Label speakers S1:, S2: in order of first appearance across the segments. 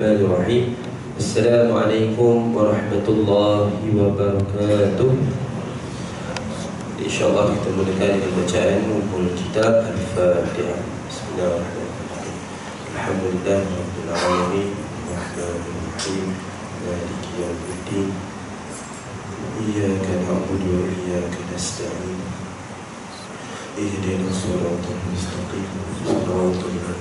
S1: Bismillahirrahmanirrahim. Assalamualaikum warahmatullahi wabarakatuh. InsyaAllah kita mulakan dengan bacaan Ummul Kitab Al-Fatihah. Bismillahirrahmanirrahim. Alhamdulillahirabbil alamin, Rahmanirrahim, Maliki yaumiddin. Iyyaka na'budu wa iyyaka nasta'in. Ihdinas siratal mustaqim, siratal ladzina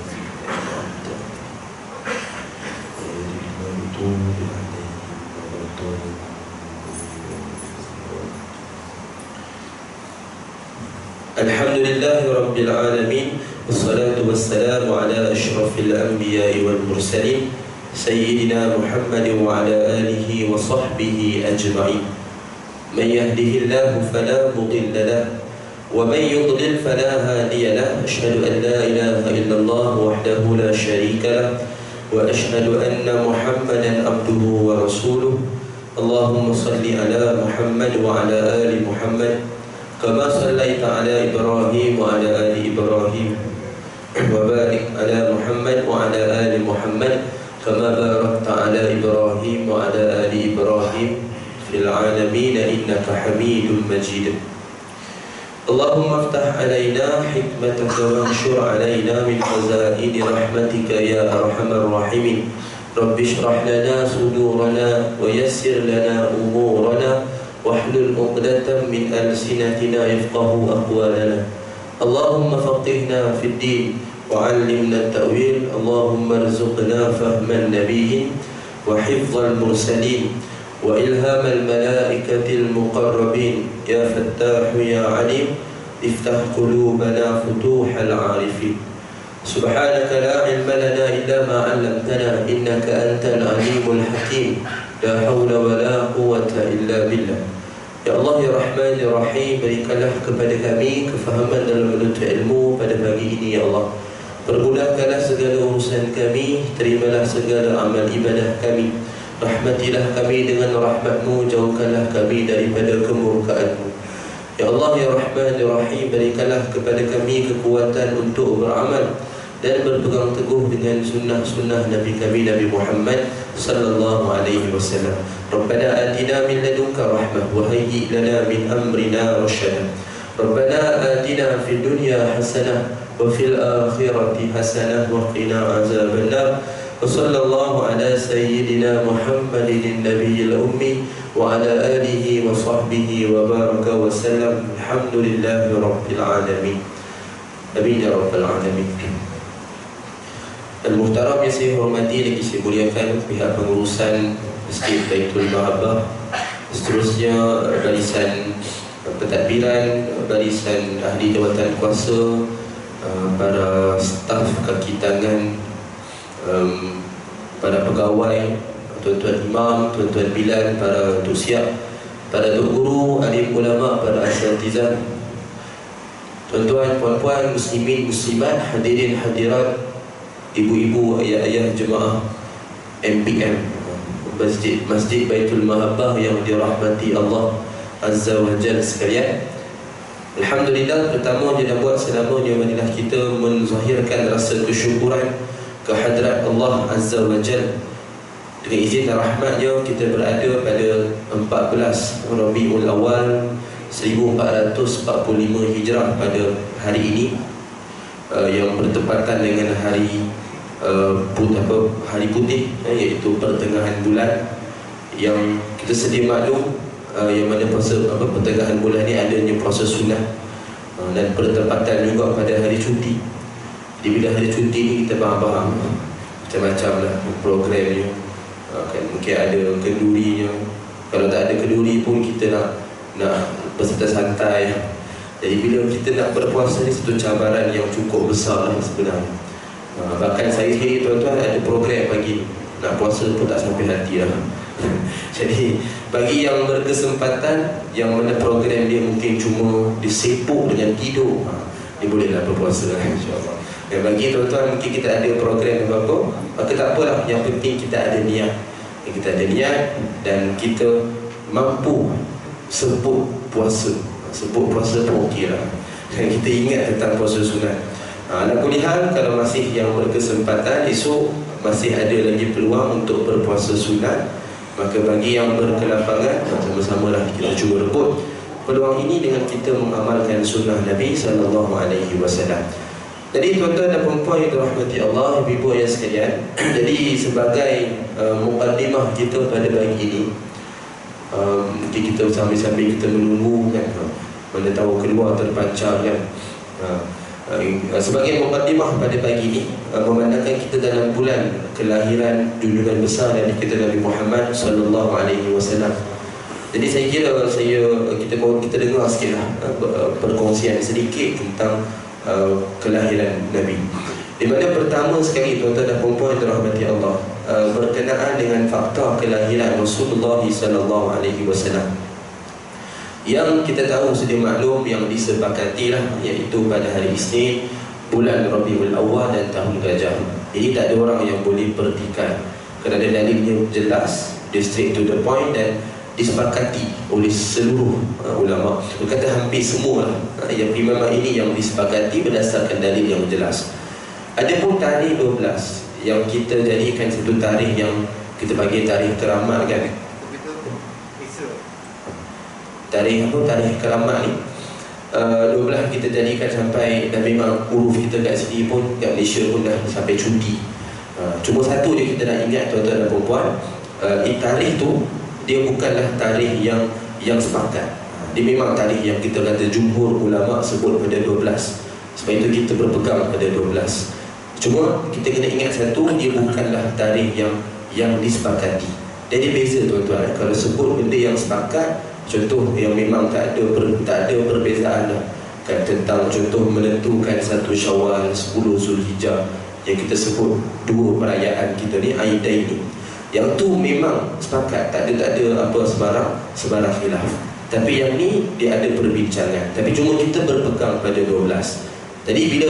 S1: Alhamdulillahi Rabbil Alamin. Wassalatu wassalamu ala ashrafil anbiya'i wal mursalin Sayyidina Muhammadin wa ala alihi wa sahbihi ajma'in. Man yahdihillahu fala mudilla lahu wa man yudlil fala hadiya lahu. Ashhadu an la ilaha illallah wahdahu la sharika lahu wa ashhadu anna Muhammadan abduhu wa rasuluh. Allahumma salli ala Muhammad wa ala ali Muhammad kama sallaita ala Ibrahim wa ala ali Ibrahim wa barik ala Muhammad wa ala ali Muhammad kama barakta ala Ibrahim wa ala ali Ibrahim fil alamin innaka Hamidum Majid. Allahumma aftah alaina hikmataka wa anshur alaina min khazaini rahmatika ya arhamar rahimin. Rabbi shrah lana sudurana wa yassir lana umurana wahlul 'uqdatam min alsinatina yafqahu aqwalana. Allahumma faqihna fid din wa 'allimna at-ta'wil. Allahumma arzuqna fahman nabiyyin wa hifdhal mursalin wa ilhamal malaikatil muqarrabin. Ya Fattah ya Alim, iftah qulubana futuhal 'arifin. Subhanaka la ilma lana illa ma 'allamtana innaka antal alimul hakim. La hawla wa la quwwata illa billah. Ya Allah ya Rahman ya Rahim, berikanlah kepada kami kefahaman dalam menuntut ilmu pada pagi ini ya Allah. Permudahkanlah segala urusan kami, terimalah segala amal ibadah kami. Rahmatilah kami dengan rahmat-Mu, jauhkanlah kami daripada kemurkaan-Mu. Ya Allah ya Rahman ya Rahim, berikanlah kepada kami kekuatan untuk beramal dan berpegang teguh dengan sunnah-sunnah Nabi kami Nabi Muhammad sallallahu alaihi wasallam. Rabbana atina min ladunka rahmah wa hayyi lana min amrina rasyada. Rabbana atina fid dunya hasanah wa fil akhirati hasanah wa qina azabannar. Wa sallallahu ala sayyidina Muhammadin nabiyil ummi wa ala alihi wa sahbihi wa baraka wa sallam. Alhamdulillahi rabbil alamin. Amin ya rabbal alamin. Al-Muhtaram yang saya hormati lagi saya muliakan pihak pengurusan Masjid Baitul Mahabbah, seterusnya barisan pentadbiran, barisan ahli jawatan kuasa, para staf kaki tangan, para pegawai, tuan-tuan imam, tuan-tuan bilan, para tusiap, para tok guru, alim ulama, para asatizah, tuan-tuan, puan-puan, muslimin, muslimat, hadirin hadirat, ibu-ibu, ayah-ayah jemaah MPM Masjid Baitul Mahabbah yang dirahmati Allah Azza wa Jalla sekalian. Alhamdulillah, pertama dia dah buat selamanya marilah kita menzahirkan rasa kesyukuran kehadrat Allah Azza wa Jalla. Dengan izin dan rahmatnya kita berada pada 14 Rabiul Awal 1445 Hijrah pada hari ini, yang bertepatan dengan hari putih, iaitu pertengahan bulan, yang kita sedia maklum yang mana pertengahan bulan ni adanya proses sunnah, dan bertepatan juga pada hari cuti. Jadi bila hari cuti ni kita faham macam-macam lah programnya, kan mungkin ada kendurinya, kalau tak ada kenduri pun kita nak bersantai-santai. Jadi bila kita nak berpuasa ni satu cabaran yang cukup besar lah sebenarnya. Bahkan saya sendiri tuan-tuan ada program pagi nak puasa pun tak sampai hati lah. Jadi bagi yang berkesempatan, yang mana program dia mungkin cuma disibuk dengan tidur, dia bolehlah berpuasa lah insyaAllah. Dan bagi tuan-tuan mungkin kita ada program apa-apa, maka tak apalah, yang penting kita ada niat. Kita ada niat dan kita mampu sebut puasa. Sebut puasa pun okey lah. Dan kita ingat tentang puasa sunat. Nak kulihat kalau masih yang berkesempatan esok masih ada lagi peluang untuk berpuasa sunat, maka bagi yang berkelapangan, sama-samalah kita cuba rebut peluang ini dengan kita mengamalkan sunnah Nabi SAW. Jadi tuan-tuan dan puan-puan yang dirahmati Allah, ibu-ibu ayah sekalian, jadi sebagai mukadimah kita pada pagi ini, mungkin kita sambil-sambil kita menunggu kan, mana tahu keluar terpancar kan. Sebagai mukadimah pada pagi ini, memandangkan kita dalam bulan kelahiran junjungan besar dari kita Nabi Muhammad SAW. Jadi saya kira kita dengar sikitlah perkongsian sedikit tentang kelahiran Nabi. Di mana pertama sekali tuan-tuan dan puan-puan yang dirahmati Allah, berkenaan dengan fakta kelahiran Rasulullah SAW, yang kita tahu sedia maklum, yang disepakati lah, iaitu pada hari Isnin, bulan Rabiul Awal dan tahun Gajah. Jadi tak ada orang yang boleh pertikaikan, kerana dalilnya jelas, dia straight to the point dan disepakati oleh seluruh ulama. Berkata hampir semua yang imam ini yang disepakati berdasarkan dalil yang jelas. Adapun tarikh 12 yang kita jadikan satu tarikh yang kita bagi tarikh keramat kan. Tarikh apa? Tarikh keramat ni 12 kita jadikan sampai, dan memang huruf kita kat sini pun, kat Malaysia pun dah sampai cuti. Cuma satu je kita nak ingat tuan-tuan dan puan-puan, tarikh tu dia bukanlah tarikh yang sepakat. Dia memang tarikh yang kita kata jumhur ulama sebut pada 12. Sebab itu kita berpegang pada 12. Cuma kita kena ingat satu, dia bukanlah tarikh yang disepakati. Jadi beza tuan-tuan, kalau sebut benda yang sepakat, contoh yang memang tak ada perbezaan lah kan, tentang contoh menentukan 1 Syawal, 10 Zulhijjah, yang kita sebut dua perayaan kita ni, Aidain ni, yang tu memang sepakat, tak ada apa sebarang khilaf. Tapi yang ni dia ada perbincangan. Tapi cuma kita berpegang pada 12. Jadi bila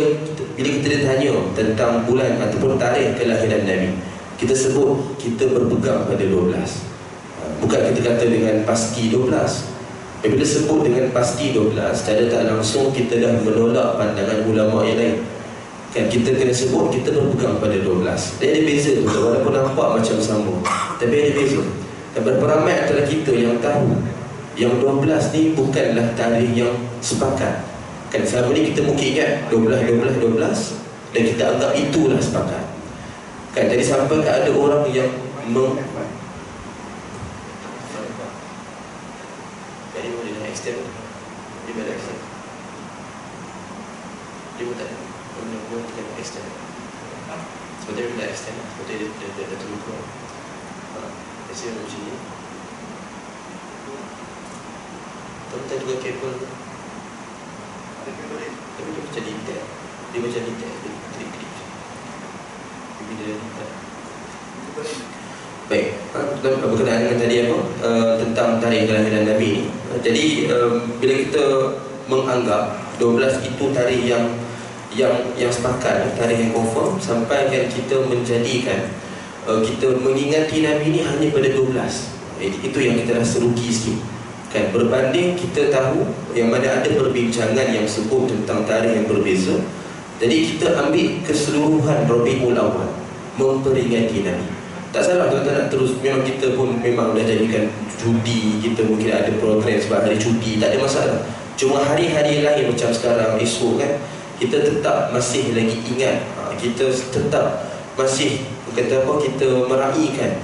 S1: kita ditanya tentang bulan ataupun tarikh kelahiran Nabi, kita sebut kita berpegang pada 12. Bukan kita kata dengan pasti 12. Bila sebut dengan pasti 12, secara tak langsung kita dah menolak pandangan ulama yang lain. Kan kita kena sebut kita berpegang pada 12. Dia ada beza tu, walaupun nampak macam sama, tapi ada beza. Dan berapa ramai antara kita yang tahu yang 12 ni bukanlah tarikh yang sepakat. Kan selama ni kita mungkin ingat 12 dan kita anggap itulah sepakat. Kan jadi sampai ada orang yang jadi boleh nak extend. Dia boleh extend. Dia boleh tak? Boleh kita nak extend. Sebab dia boleh extend. Sebab dia turun keluar. Saya macam ni. Tuan-tuan juga kabel. Tapi dia macam detect. Dia macam detect. Dia klik-klik. Tapi dia detect. Baik, berkenaan dengan tadi apa? Tentang tarikh kelahiran Nabi ni. Jadi bila kita menganggap 12 itu tarikh yang sepakat, tarikh yang confirm, sampai kan kita menjadikan kita mengingati Nabi ni hanya pada 12. Itu yang kita rasa rugi sikit. Kan berbanding kita tahu yang mana ada perbincangan yang sebut tentang tarikh yang berbeza. Jadi kita ambil keseluruhan Rabiul Awal memperingati Nabi. Tak salah tuan-tuan nak terus, memang kita pun memang dah jadikan cuti, kita mungkin ada program sebab hari cuti, tak ada masalah. Cuma hari-hari lain macam sekarang, esok kan, kita tetap masih lagi ingat, kita tetap masih kata apa, kita meraihkan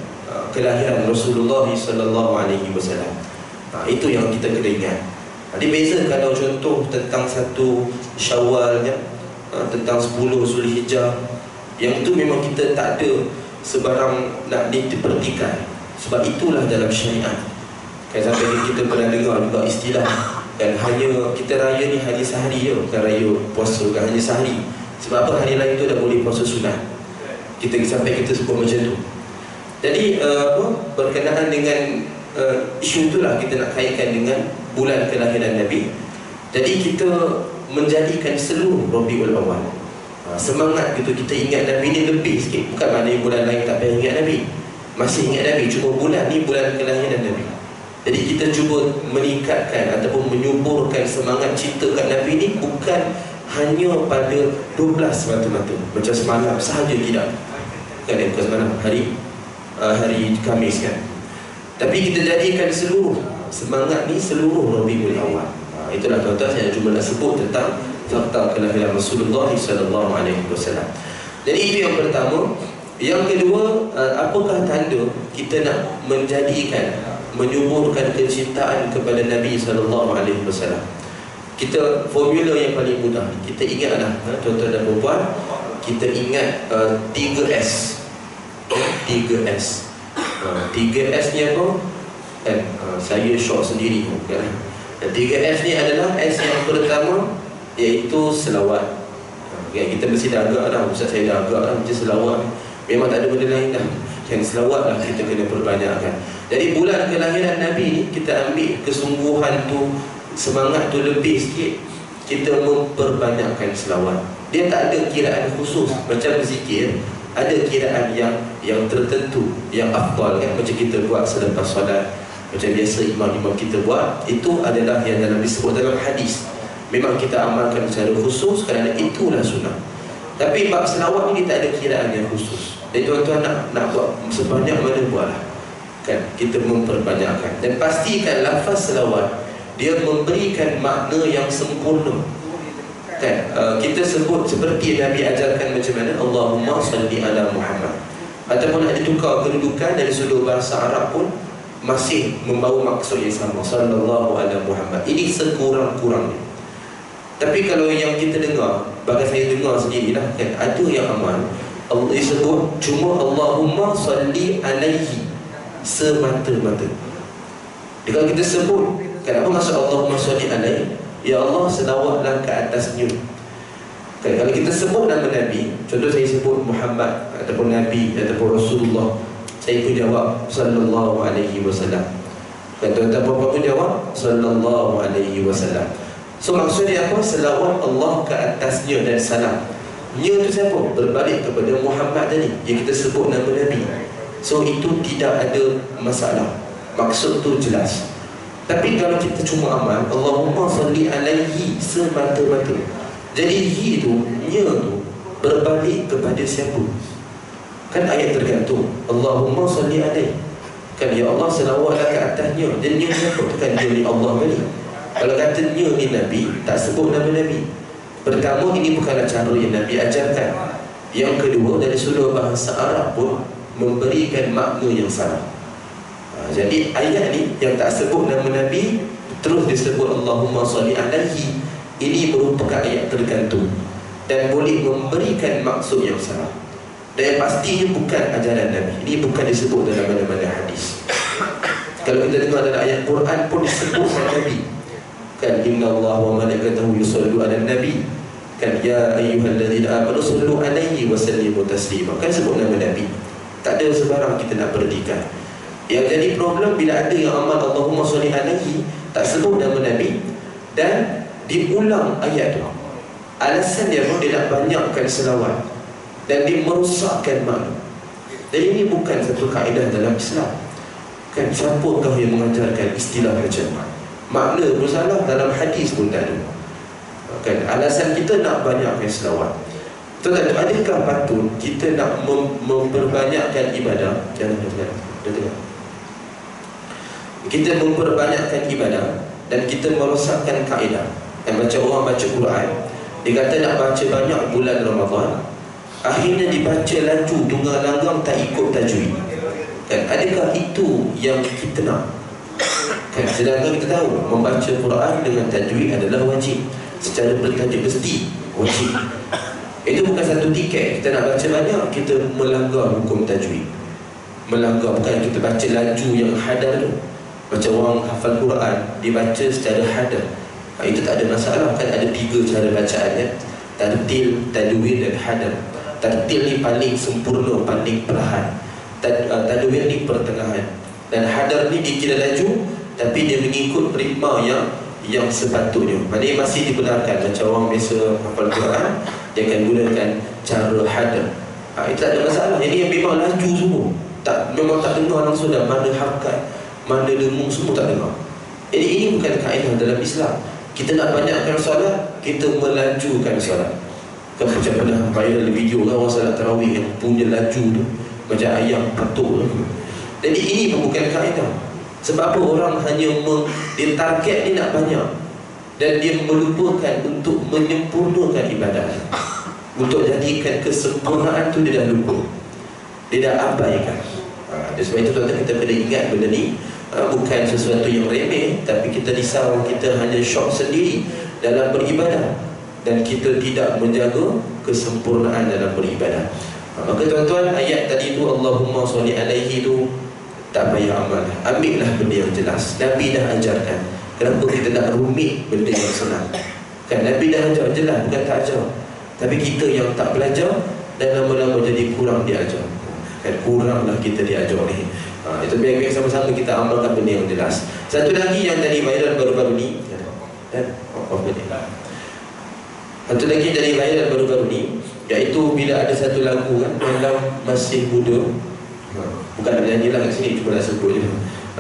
S1: kelahiran Rasulullah SAW. Itu yang kita kena ingat. Dia beza kalau contoh tentang 1 Syawal kan, tentang 10 Zulhijjah, yang itu memang kita tak ada sebarang nak dipertikai. Sebab itulah dalam syariat. Kan sampai kita pernah dengar juga istilah, dan hanya kita raya ni hanya sehari je, bukan raya puasa kan, hanya sehari. Sebab apa, hari lain tu dah boleh puasa sunat. Kita sampai kita sebut macam tu. Jadi berkenaan dengan isu itulah kita nak kaitkan dengan bulan kelahiran Nabi. Jadi kita menjadikan seluruh Rabiul Awal, semangat gitu, kita ingat Nabi ni lebih sikit. Bukan maknanya bulan lain tak payah ingat Nabi, masih ingat Nabi, cuma bulan ni bulan kelahiran Nabi. Jadi kita cuba meningkatkan ataupun menyuburkan semangat cinta kat Nabi ni bukan hanya pada 12 semata-mata macam semalam sahaja, tidak. kan, bukan semalam, hari Khamis kan. Tapi kita jadikan seluruh semangat ni seluruh Rabiul Awal. Itulah tuan-tuan, saya cuma nak sebut tentang fakta kelahiran Rasulullah SAW. Jadi itu yang pertama. Yang kedua, apakah tanda kita nak menyuburkan kecintaan kepada Nabi SAW? Kita formula yang paling mudah, kita ingatlah, tuan-tuan dan puan, kita ingat 3S. 3S. 3S ni apa? Kan, saya short sendiri kan. 3S ni adalah S yang pertama, iaitu selawat. Kita mesti dah agak dah, Ustaz saya dah agak dah macam selawat. Memang tak ada benda lain dah. Yang selawat lah kita kena perbanyakkan. Jadi bulan kelahiran Nabi ni, kita ambil kesungguhan tu, semangat tu lebih sikit, kita memperbanyakkan selawat. Dia tak ada kiraan khusus. Macam berzikir, ada kiraan yang tertentu, yang afdal kan. Macam kita buat selepas solat, macam biasa imam-imam kita buat, itu adalah yang disebut dalam hadis. Memang kita amalkan secara khusus kerana itulah sunnah. Tapi bab selawat ni tak ada kiraan yang khusus. Jadi tuan-tuan nak buat sebanyak mana buatlah kan, kita memperbanyakkan. Dan pastikan lafaz selawat dia memberikan makna yang sempurna kan. Kita sebut seperti Nabi ajarkan macam mana, Allahumma salli ala Muhammad. Ataupun nak ditukar kedudukan dari sudut bahasa Arab pun masih membawa maksud yang sama, sallallahu ala Muhammad. Ini sekurang-kurangnya. Tapi kalau yang kita dengar, bahkan saya dengar sendirilah kan, ada yang amal Allah disebut cuma Allahumma salli alaihi semata-mata. Kalau kita sebut, kenapa maksud Allahumma salli alaihi? Ya Allah, selawatlah ke atasnya. Kan, kalau kita sebut nama Nabi, contoh saya sebut Muhammad ataupun Nabi ataupun Rasulullah, saya pun jawab sallallahu alaihi wasallam. Kan, tuan-tuan puan pun jawab sallallahu alaihi wasallam. So maksudnya apa? Selawat Allah ke atasnya dan salam. Nya tu siapa? Berbalik kepada Muhammad tadi yang kita sebut nama Nabi. So itu tidak ada masalah, maksud tu jelas. Tapi kalau kita cuma amal Allahumma salli alaihi semata-mata, jadi hi tu, nya tu berbalik kepada siapa? Kan ayat tergantung Allahumma salli alaihi. Kan ya Allah selawatlah ke atasnya, dan nya siapa? Kan dia ni Allah balik. Kalau katanya ni Nabi, tak sebut nama Nabi. Pertama, ini bukanlah cara yang Nabi ajarkan. Yang kedua, dari sudut bahasa Arab pun memberikan makna yang salah. Jadi ayat ni yang tak sebut nama Nabi, terus disebut Allahumma salli alaihi, ini merupakan ayat tergantung dan boleh memberikan maksud yang salah. Dan pastinya bukan ajaran Nabi. Ini bukan disebut dalam mana-mana hadis. Kalau kita dengar dalam ayat Quran pun disebut oleh Nabi. Kan, inna Allah wa malaikatahu yusallu ala nabi. Kan, ya ayyuhalladzina amanu sallu alaihi wa sallimu taslima. Kan sebut nama Nabi. Tak ada sebarang kita nak perhatikan. Yang jadi problem bila ada yang amal Allahumma salli alaihi, tak sebut nama Nabi dan diulang ayat tu. Alasan dia pun dia nak banyakkan selawat dan dia merosakkan makna. Jadi ini bukan satu kaedah dalam Islam. Kan, siapakah yang mengajarkan istilah macam makna pun salah, dalam hadis pun tak ada. Kan, alasan kita nak banyakkan selawat. Tetapi adakah patut kita nak memperbanyakkan ibadah? Jangan dengar. Kita memperbanyakkan ibadah dan kita merosakkan kaedah. Dan baca orang baca Quran, dia kata nak baca banyak bulan Ramadan, akhirnya dibaca laju tunggang langgang tak ikut tajwid. Kan, adakah itu yang kita nak? Kan, sedangkan kita tahu membaca Quran dengan tajwid adalah wajib. Secara bertajwid mesti wajib. Itu bukan satu tiket. Kita nak baca banyak, kita melanggar hukum tajwid. Melanggar, bukan kita baca laju yang hadar tu. Macam orang hafal Quran, dibaca secara hadar. Itu tak ada masalah. Kan ada 3 cara bacaan ya. Tartil, tajwid dan hadar. Tartil ni paling sempurna, paling perlahan. Tajwid ni pertengahan. Dan hadar ni dikira laju, tapi dia mengikut ritma yang sepatutnya. Maknanya masih dibenarkan. Macam orang biasa hafal Quran, dia akan gunakan cara hadar. Itu tak ada masalah. Jadi yang memang laju semua, memang tak dengar langsung dah mana harakat, mana dengung, semua tak dengar. Jadi ini bukan kaedah dalam Islam. Kita nak banyakkan solat, kita melajukan solat. Kan macam pernah viral video kan orang salat tarawih yang punya laju tu macam ayam patuk tu. Jadi ini pun bukan kaedah. Sebab apa orang hanya dia target dia nak banyak, dan dia melupakan untuk menyempurnakan ibadat. Untuk jadikan kesempurnaan tu dia dah lupa, dia dah abaikan. Sebab itu tuan-tuan, kita kena ingat benda ni bukan sesuatu yang remeh, tapi kita risau kita hanya syok sendiri dalam beribadah dan kita tidak menjaga kesempurnaan dalam beribadah. Maka tuan-tuan, ayat tadi tu Allahumma sholli alaihi tu tak payah amal, ambillah benda yang jelas. Nabi dah ajarkan. Kenapa kita nak rumit benda yang senang? Kan Nabi dah ajar jelas, bukan tak ajar. Tapi kita yang tak belajar dan lama-lama jadi kurang diajar. Kan kuranglah kita diajar ni. Itu biar-biar sama-sama kita amalkan benda yang jelas. Satu lagi yang tadi viral baru-baru ni, satu lagi dari viral baru-baru ni, iaitu bila ada satu lagu kan, Malam Masih Muda. Bukan nak nyanyi lah kat sini, cuma nak sebut je.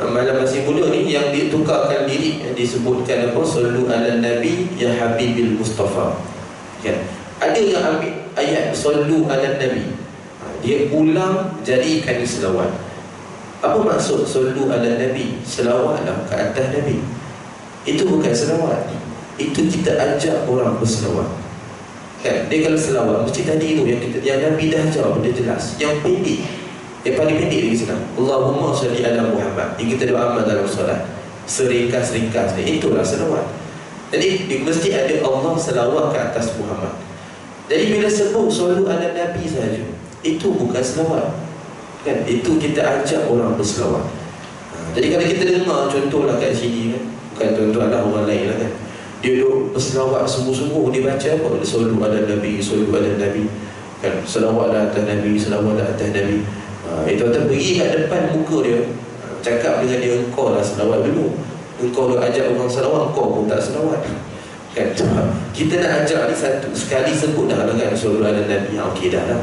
S1: Malam Masih Muda ni yang ditukarkan lirik, yang disebutkan apa, Sallu ala Nabi ya Habibil Mustafa. Kan? Ada yang ambil ayat Sallu ala Nabi, dia ulang jadikan selawat. Apa maksud Sallu ala Nabi? Selawatlah ke atas Nabi. Itu bukan selawat, itu kita ajak orang berselawat. Kan? Dia kalau selawat mesti tadi tu yang Nabi dah ajar benda jelas, yang pendek. Yang paling pendek lagi senang, Allahumma sholli ala Muhammad. Yang kita doa amal dalam solat seringkas-ringkas ni, itulah selawat. Jadi mesti ada Allah selawat ke atas Muhammad. Jadi bila sebut sallu ala Nabi saja, itu bukan selawat. Kan? Itu kita ajak orang berselawat. Jadi kalau kita dengar contohlah kat sini kan, bukan tuan-tuan lah, orang lain lah kan, dia duduk berselawat sungguh-sungguh, dia baca apa? Sallu ala Nabi, sallu ala Nabi. Kan? Selawatlah atas Nabi, selawatlah atas Nabi. Tuan-tuan pergi kat depan muka dia, cakap dengan dia, engkau lah selawat dulu. Engkau dah ajak orang selawat, engkau pun tak selawat. Kan? Kita nak ajak ni satu sekali sebut dah lah kan, sallu ala Nabi. Okey dah lah.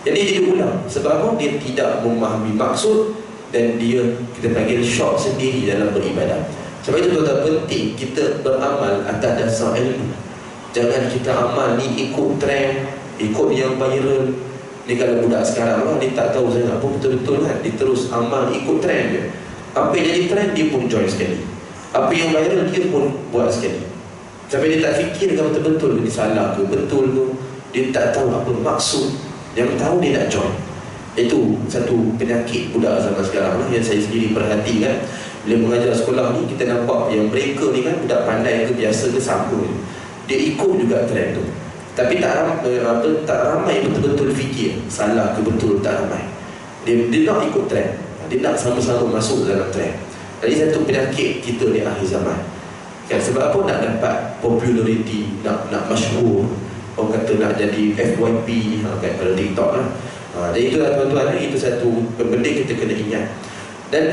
S1: Jadi dia ulang. Sebab apa? Dia tidak memahami maksud, dan dia, kita panggil syok sendiri dalam beribadah. Sebab itu tuan-tuan, penting kita beramal atas dasar ilmu. Jangan kita amal ni ikut trend, ikut yang viral. Ni kalau budak sekarang lah, dia tak tahu sangat apa betul-betul kan, dia terus amal ikut trend je. Apa yang jadi trend, dia pun join sekali. Apa yang viral, dia pun buat sekali. Sampai dia tak fikirkan betul-betul ni salah ke, betul ke. Dia tak tahu apa maksud. Yang tahu dia nak join. Itu satu penyakit budak zaman sekarang lah, yang saya sendiri perhatikan. Bila mengajar sekolah ni, kita nampak yang mereka ni kan budak pandai ke biasa ke sama je. Dia ikut juga trend tu. Tapi tak ramai betul-betul fikir salah ke betul, tak ramai. Dia nak ikut trend, dia nak sama-sama masuk dalam trend. Jadi satu penyakit kita ni akhir zaman kan. Sebab apa? Nak dapat populariti, nak masyhur. Orang kata nak jadi FYP kan, pada TikTok lah. Jadi itulah tuan-tuan, itu satu benda kita kena ingat. Dan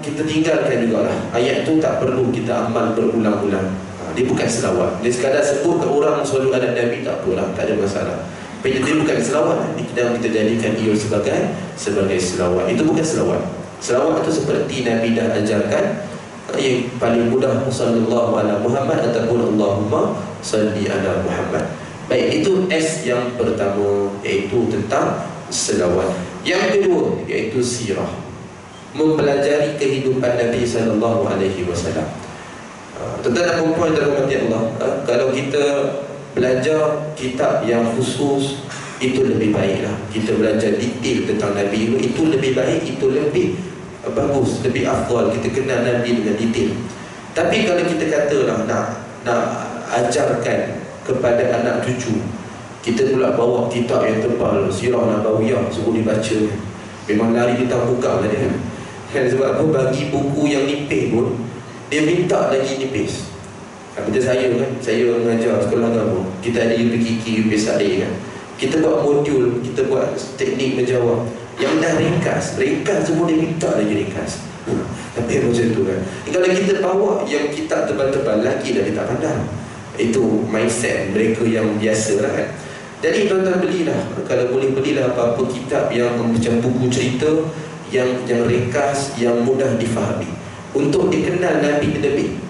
S1: kita tinggalkan jugalah ayat tu, tak perlu kita amal berulang-ulang. Dia bukan selawat. Dia sekadar sebut ke orang sallu ala Nabi, tak apalah, tak ada masalah. Tapi dia bukan selawat. Kita jadikan ia sebagai selawat. Itu bukan selawat. Selawat itu seperti Nabi dah ajarkan, yang paling mudah sallallahu ala Muhammad ataupun Allahumma salli ala Muhammad. Baik, itu S yang pertama, iaitu tentang selawat. Yang kedua, iaitu sirah, mempelajari kehidupan Nabi sallallahu alaihi wasallam. Tuan-tuan dan puan dirahmati Allah, kalau kita belajar kitab yang khusus, itu lebih baiklah. Kita belajar detail tentang Nabi itu lebih baik, itu lebih bagus, lebih afdal. Kita kenal Nabi dengan detail. Tapi kalau kita katalah nak ajarkan kepada anak cucu, kita pula bawa kitab yang tebal, Sirah Nabawiyah, suruh dibaca, memang lari kita buka lah dia kan. Sebab apa? Bagi buku yang nipis pun dia minta lagi nipis. Macam saya kan, saya mengajar sekolah agama, kita ada UPKK, UPSAD kan, kita buat modul, kita buat teknik menjawab yang dah ringkas semua, dia minta lagi ringkas. Tapi macam tu kan. Kalau kita bawa yang kitab tebal-tebal lagi dah dia tak pandang. Itu mindset mereka yang biasa lah kan. Jadi tuan-tuan belilah, kalau boleh belilah apa-apa kitab yang macam buku cerita yang ringkas, yang mudah difahami, untuk dikenal Nabi lebih.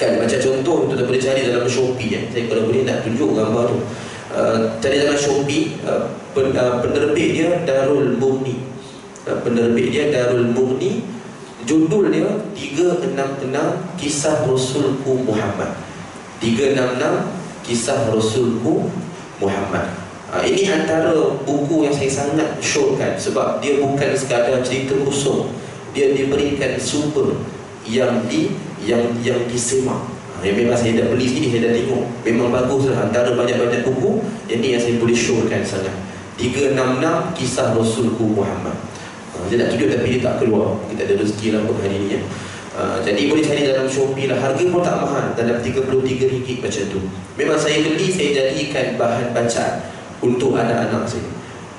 S1: Kan macam contoh, tuan-tuan boleh cari dalam Shopee Saya kalau boleh nak tunjuk gambar tu. Cari dalam Shopee, penerbit dia Darul Mughni. Penerbit dia Darul Mughni. Judul dia 366 Kisah Rasulku Muhammad. 366 Kisah Rasulku Muhammad. Ini antara buku yang saya sangat syorkan, sebab dia bukan sekadar cerita kosong. Dia diberikan sumber yang disemak. Yang memang saya dah beli sini, saya dah tengok, memang bagus lah. Antara banyak-banyak buku, yang ni yang saya boleh syorkan sangat. 366 Kisah Rasulku Muhammad. Saya nak tunjuk tapi dia tak keluar. Kita ada rezeki lah untuk hari ni ya. Jadi boleh cari dalam Shopee lah. Harga pun tak mahal, dalam RM33 macam tu. Memang saya beli, saya jadikan bahan bacaan untuk anak-anak saya.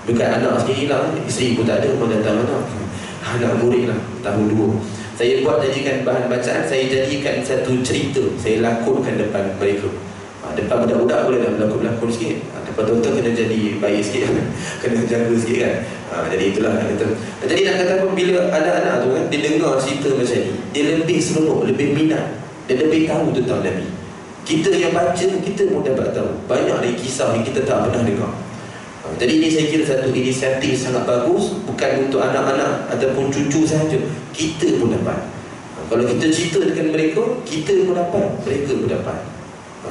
S1: Bukan anak sendiri lah, isteri pun tak ada, mana datang anak murid lah, tahun 2. Saya buat jadikan bahan bacaan, saya jadikan satu cerita, saya lakonkan depan mereka. Depan budak-budak boleh lah berlakon-lakon sikit. Depan doktor kena jadi baik sikit kena jaga sikit kan. Jadi itulah kata. Jadi nak kata apa, bila anak-anak tu kan, dia dengar cerita macam ni, dia lebih seronok, lebih minat, dia lebih tahu tentang Nabi. Kita yang baca, kita pun dapat tahu banyak dari kisah yang kita tak pernah dengar. Jadi ini saya kira satu inisiatif sangat bagus, bukan untuk anak-anak ataupun cucu sahaja, kita pun dapat. Kalau kita cerita dengan mereka, kita pun dapat, mereka pun dapat.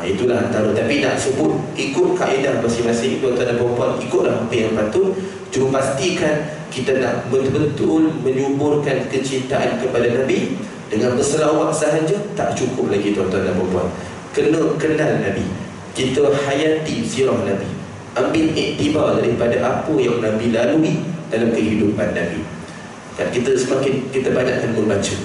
S1: Itulah antara. Tapi nak sebut ikut kaedah masing-masing, tuan-tuan dan puan-puan, ikutlah apa yang patut. Cuma pastikan kita nak betul-betul menyuburkan kecintaan kepada Nabi. Dengan berselawat sahaja tak cukup lagi tuan-tuan dan puan-puan. Kena kenal Nabi, kita hayati sirah Nabi, ambil iktibar daripada apa yang Nabi lalui dalam kehidupan Nabi. Kan kita semakin kita banyakkan membaca,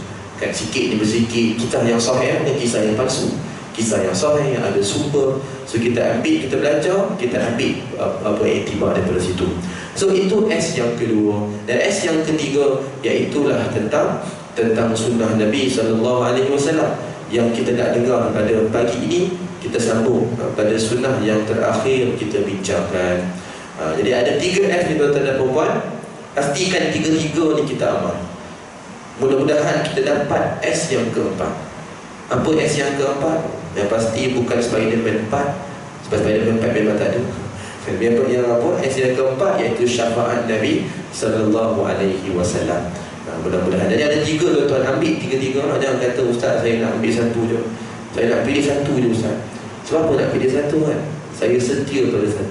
S1: kan sikit demi sikit kisah yang sahih dan kisah yang palsu. Kisah yang sahih yang ada sumber, so kita ambil, kita belajar, kita ambil apa iktibar daripada situ. So itu S yang kedua. Dan S yang ketiga, iaitulah tentang sunnah Nabi SAW yang kita nak dengar pada pagi ini. Kita sambung pada sunnah yang terakhir kita bincangkan. Jadi ada 3 F ni tuan-tuan dan puan-puan. Pastikan 3 ni kita amal. Mudah-mudahan kita dapat S yang keempat. Apa S yang keempat? Yang pasti bukan Spiderman 4. Sebab Spiderman 4 memang tak ada. Yang apa? S yang keempat iaitu syafaat Nabi SAW. Mudah-mudahan. Jadi ada 3 tuan-tuan, ambil 3. Jangan kata ustaz saya nak ambil 1 je, saya nak pilih 1 je ustaz. Sebab apa nak pilih 1 kan? Saya setia pada 1.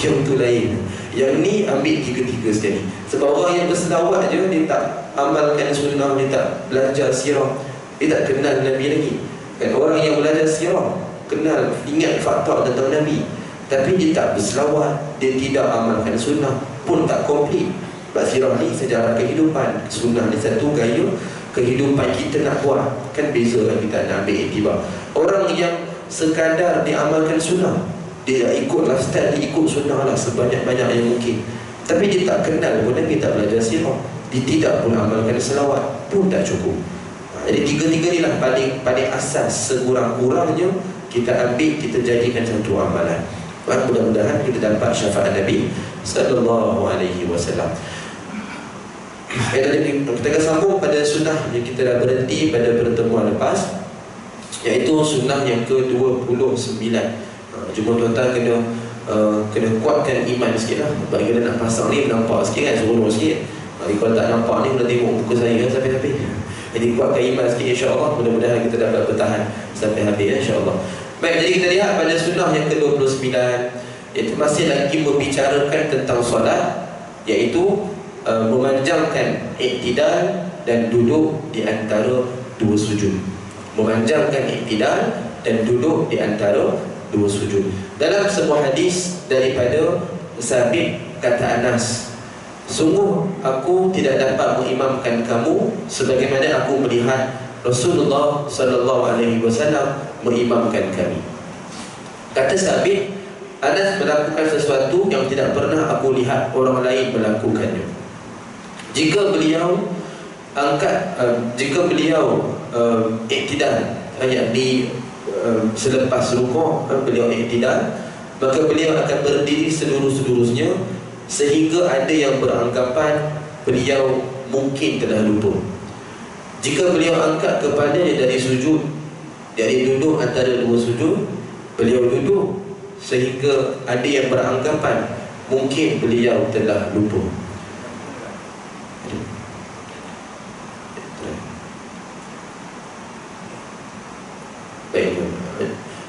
S1: Yang tu lain. Yang ni ambil 3 sekali. Sebab orang yang berselawat je, dia tak amalkan sunnah, dia tak belajar sirah, dia tak kenal Nabi lagi. Kan orang yang belajar sirah, kenal, ingat fakta tentang Nabi, tapi dia tak berselawat, dia tidak amalkan sunnah, pun tak komplit. Sebab sirah ni sejarah kehidupan, sunnah ni satu gaya kehidupan kita nak buat. Kan beza kan, kita nak ambil iktibar. Orang yang sekadar diamalkan sunnah, dia ikut lifestyle, dia ikut sunnah lah sebanyak-banyak yang mungkin, tapi dia tak kenal pun Nabi, tak belajar sirah, dia tidak pun amalkan selawat, pun tak cukup. Jadi 3 ni lah paling asas. Sekurang-kurangnya kita ambil, kita jadikan satu amalan. Mudah-mudahan kita dapat syafaat Nabi SAW. Kita akan sambung pada sunnah yang kita dah berhenti pada pertemuan lepas, iaitu sunnah yang ke-29. Cuma tuan-tuan kena kuatkan iman sikit lah. Sebab kita nak pasang ni nampak sikit kan, seronok sikit. Kalau tak nampak ni, boleh tengok muka saya kan sampai habis. Jadi kuatkan iman sikit, insya-Allah. Mudah-mudahan kita dapat bertahan sampai habis, insya-Allah. Baik, jadi kita lihat pada sunnah yang ke-29, iaitu masih lagi membicarakan tentang solat, iaitu memanjangkan iktidal dan duduk di antara 2 sujud. Memanjangkan iktidal dan duduk di antara 2 sujud. Dalam sebuah hadis daripada Sabit, kata Anas, sungguh aku tidak dapat mengimamkan kamu sebagaimana aku melihat Rasulullah SAW mengimamkan kami. Kata Sabit, Anas melakukan sesuatu yang tidak pernah aku lihat orang lain melakukannya. Jika beliau iktidal, yakni selepas rukuk beliau iktidal, maka beliau akan berdiri seluruh-seluruhnya sehingga ada yang beranggapan beliau mungkin telah lupa. Jika beliau angkat kepalanya dari sujud, dari duduk antara 2 sujud, beliau duduk sehingga ada yang beranggapan mungkin beliau telah lupa. Baik.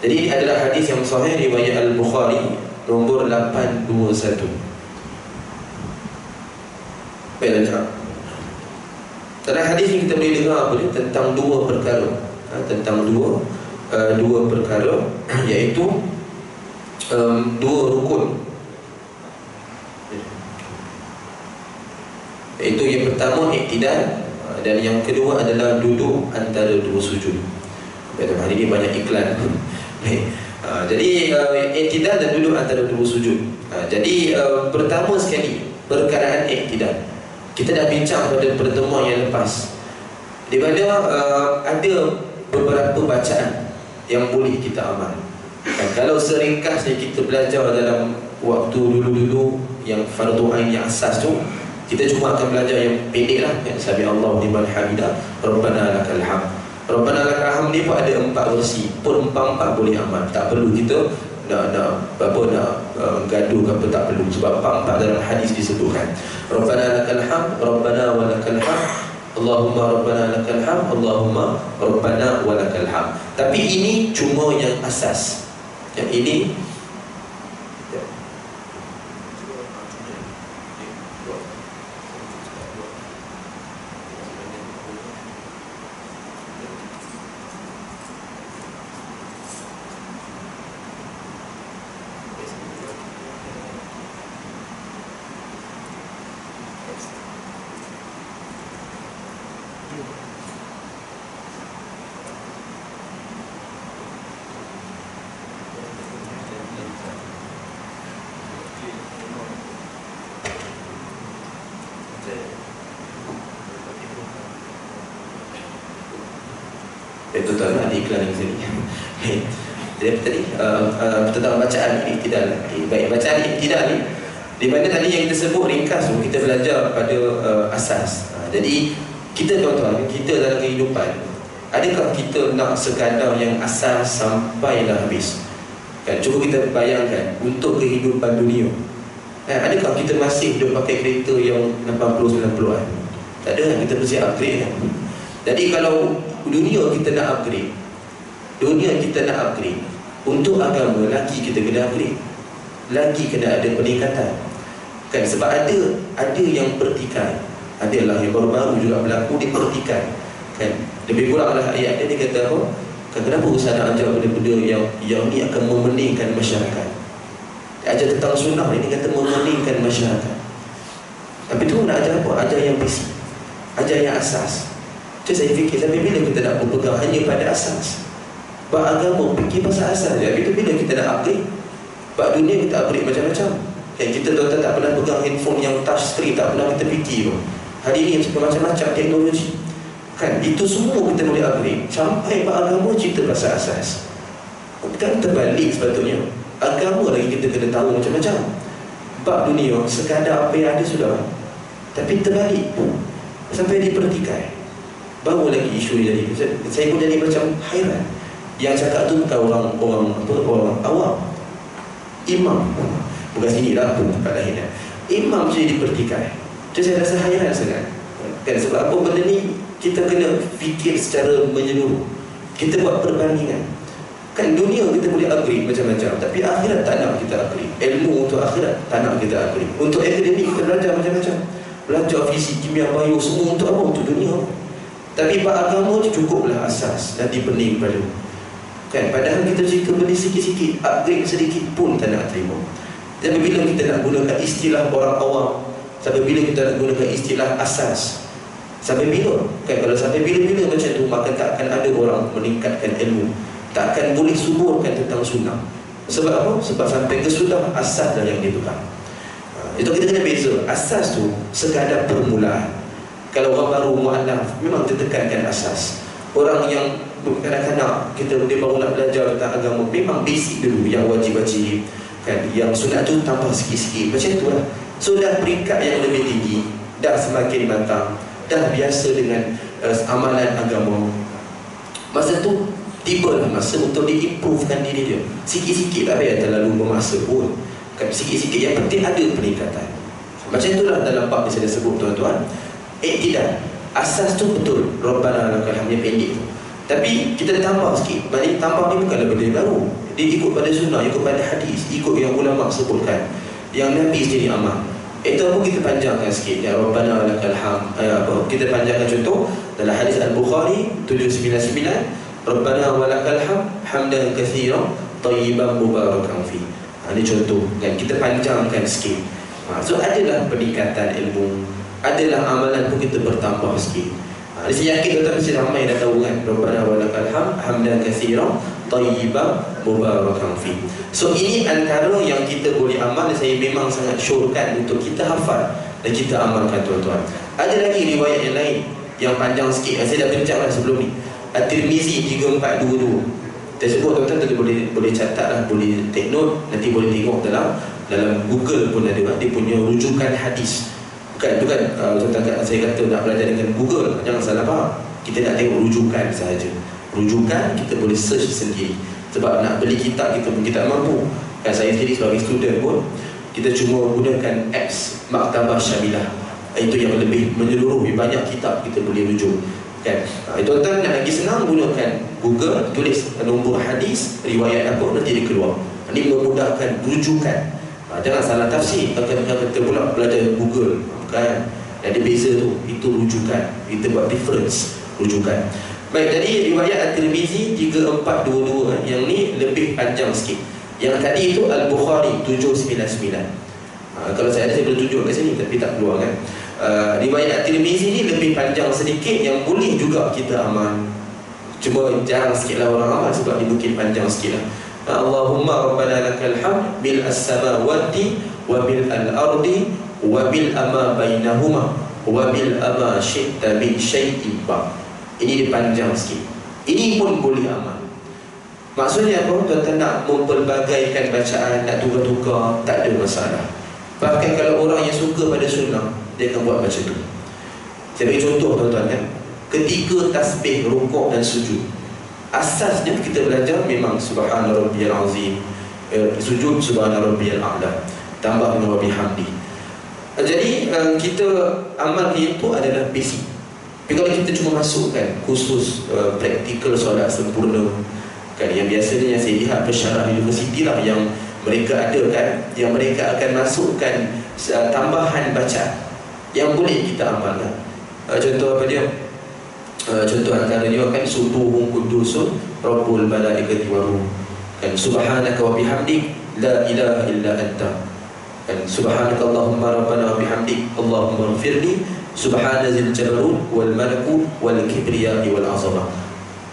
S1: Jadi ini adalah hadis yang sahih riwayat Al-Bukhari nombor 821. Baiklah. Dalam hadis ini kita boleh dengar apa dia? Tentang dua perkara. Tentang dua perkara, iaitu dua rukun. Iaitu yang pertama i'tidal, dan yang kedua adalah duduk antara dua sujud. Hari ini banyak iklan. Jadi i'tidal dan duduk antara dua sujud. Jadi pertama sekali perkaraan i'tidal. Kita dah bincang pada pertemuan yang lepas, di mana ada beberapa bacaan yang boleh kita amal. Kalau seringkasnya kita belajar dalam waktu dulu-dulu yang fardu ain yang asas tu, kita cuma akan belajar yang pendek lah, Sami Allahu liman hamidah, Rabbana lakal hamd. Rabbana lakal hamd ni pun ada 4 versi, pun 4 boleh amal. Tak perlu kita nak gaduh ke apa, tak perlu, sebab 4 dalam hadis disebutkan. Rabbana lakal hamd, Rabbana wa lakal hamd, Allahumma Rabbana lakal hamd, Allahumma Rabbana wa lakal hamd. Tapi ini cuma yang asas. Yang ini itu tak ada iklan yang sini. Jadi apa tadi? Tentang bacaan ini tidak. Baik, bacaan ini tidak ni, di mana tadi yang kita sebut ringkas tu, kita belajar pada asas. Jadi kita tuan-tuan, kita dalam kehidupan, adakah kita nak sekadar yang asas sampailah habis? Kan, cuba kita bayangkan untuk kehidupan dunia. Adakah kita masih hidup pakai kereta yang 80-90-an? Tak ada, kita mesti upgrade kan? Jadi kalau dunia kita nak upgrade, untuk agama lagi kita kena upgrade, lagi kena ada peningkatan kan? Sebab ada yang pertikai, adalah yang baru-baru juga berlaku, dia pertikai kan? Lebih kurang lah ayat dia kata apa? Kenapa usaha nak ajar benda-benda yang ni akan memeningkan masyarakat? Ajar tentang sunnah ni kata memeningkan masyarakat. Tapi tu nak ajar apa? Ajar yang basic, ajar yang asas. Jadi saya fikir, sampai bila kita nak berpegang hanya pada asas? Bab agama fikir pasal asas je. Habis tu bila kita nak upgrade? Bab dunia kita upgrade macam-macam. Kita tuan-tuan tak pernah pegang handphone yang touch screen, tak pernah kita fikir pun. Hari ni macam-macam teknologi kan, itu semua kita boleh upgrade. Sampai bab agama cerita pasal asas. Kan terbalik sepatutnya. Agama lagi kita kena tahu macam-macam. Bab dunia sekadar apa yang ada sudah, tapi terbalik sampai dipertikai. Baru lagi isu ni jadi, saya pun jadi macam hairan. Yang cakap tu bukan orang awam, imam, bukan sini lah, tempat lain lah. Imam jadi dipertikai. Jadi saya rasa hairan sangat kan, sebab apa benda ni kita kena fikir secara menyeluruh. Kita buat perbandingan kan, dunia kita boleh upgrade macam-macam, tapi akhirat tak nak kita upgrade. Ilmu untuk akhirat tak nak kita upgrade. Untuk akademik kita belajar macam-macam, belajar fisik, kimia, bio, semua untuk apa? Untuk dunia. Tapi bab agama je cukuplah asas, nanti pening pada kan. Padahal kita cerita benda sikit-sikit, upgrade sedikit pun tak nak terima. Tapi bila kita nak gunakan istilah orang awam, sampai bila kita nak gunakan istilah asas, sampai bila kan? Kalau sampai bila-bila macam tu, maka tak akan ada orang meningkatkan ilmu, tak akan boleh suburkan tentang sunnah. Sebab apa? Sebab sampai ke sunnah, asas dah yang dipegang. Itu kita kena beza. Asas tu sekadar permulaan. Kalau orang baru mu'alaf, memang kita tekankan asas. Orang yang kanak-kanak, dia baru nak belajar tentang agama, memang basic dulu, yang wajib-wajib kan, yang sunat tu tambah sikit-sikit, macam tu lah. So dah peringkat yang lebih tinggi, dah semakin matang, dah biasa dengan amalan agama. Masa tu Tibalah masa untuk diimprovekan diri dia. Sikit-sikit tak payah terlalu memaksa pun. Sikit-sikit yang penting ada peningkatan. Macam itulah dalam bab yang saya sebut tuan-tuan. Iktidal. Asas tu betul. Rabbana lakal hamd yang pendek tu. Tapi kita tambah sikit. Maksudnya tambah ni bukanlah benda baru. Dia ikut pada sunnah, ikut pada hadis, ikut yang ulama sebutkan, yang Nabi sendiri amal. Itu pun kita panjangkan sikit. Ya Rabbana lakal hamd. Kita panjangkan contoh dalam hadis Al-Bukhari 799. Rabbana walakal hamd hamdan katsiran tayyiban mubarakan fi. Ini contoh kan, kita panjangkan sikit. So adalah peningkatan ilmu, adalah amalan pun kita bertambah sikit. Saya yakin tuan-tuan mesti ramai dah tahu kan, Rabbana walakal hamd hamdan katsiran tayyiban mubarakan fi. So ini antara yang kita boleh amal, dan saya memang sangat syorkan untuk kita hafal dan kita amalkan tuan-tuan. Ada lagi riwayat yang lain yang panjang sikit, saya dah bincangkan sebelum ni. At-Tirmizi 3422. Saya sebut tuan-tuan boleh catat lah, boleh take note, nanti boleh tengok dalam Google pun ada dia punya rujukan hadis. Bukan tuan-tuan saya kata nak belajar dengan Google, jangan salah faham. Kita nak tengok rujukan sahaja. Rujukan kita boleh search sendiri. Sebab nak beli kitab kita pun kita tak mampu. Kan saya sendiri sebagai student pun kita cuma gunakan apps Maktabah Syamilah. Itu yang lebih menyeluruh, banyak kitab kita boleh rujuk. Kan, tuan-tuan nak lagi senang gunakan Google, tulis nombor hadis, riwayat apa, nanti dia keluar. Ini memudahkan rujukan. Jangan salah tafsir, kata pula belajar Google, kan? Ada beza tu, itu rujukan. Kita buat difference rujukan. Baik, jadi riwayat At-Tirmizi 3422, yang ni lebih panjang sikit. Yang tadi itu Al-Bukhari 799. Kalau saya ada, saya boleh tunjuk kat sini, tapi tak keluar kan. Riwayat At-Tirmizi ni lebih panjang sedikit, yang boleh juga kita amal. Cuma jarang sikit lah orang amal, sebab dia mungkin panjang sikit lah. Allahumma rabbana lakal hamd bil as-samawati wa bil al-ardi wa bil ama bainahuma wa bil ama syi'ta min syai'in ba. Ini dia panjang sikit. Ini pun boleh amal. Maksudnya apa? Tuan-tuan nak mempelbagaikan bacaan, nak tukar-tukar, tak ada masalah. Bahkan kalau orang yang suka pada sunnah, dia akan buat macam tu. Saya bagi contoh tuan-tuan kan. Ketika tasbih, rukuk dan sujud, asasnya kita belajar memang Subhana Rabbiyal Azim, sujud Subhana Rabbiyal A'la, tambah dengan wa bihamdi. Jadi kita amal itu adalah basic. Tapi kalau kita cuma masukkan khusus praktikal solat sempurna kan, yang biasanya yang saya lihat pensyarah universiti lah yang mereka ada kan, yang mereka akan masukkan tambahan bacaan yang boleh kita amalkan. Contoh apa dia? Contoh antaranya kan subuhun qudusun rabbul malaikati wa ruh. Kan subhanaka wa bihamdik la ilaha illa anta. Kan subhanaka allahumma rabbana wa bihamdik allahumma ighfirli subhana zil jabarut wal malakut wal kibriyai wal azamah.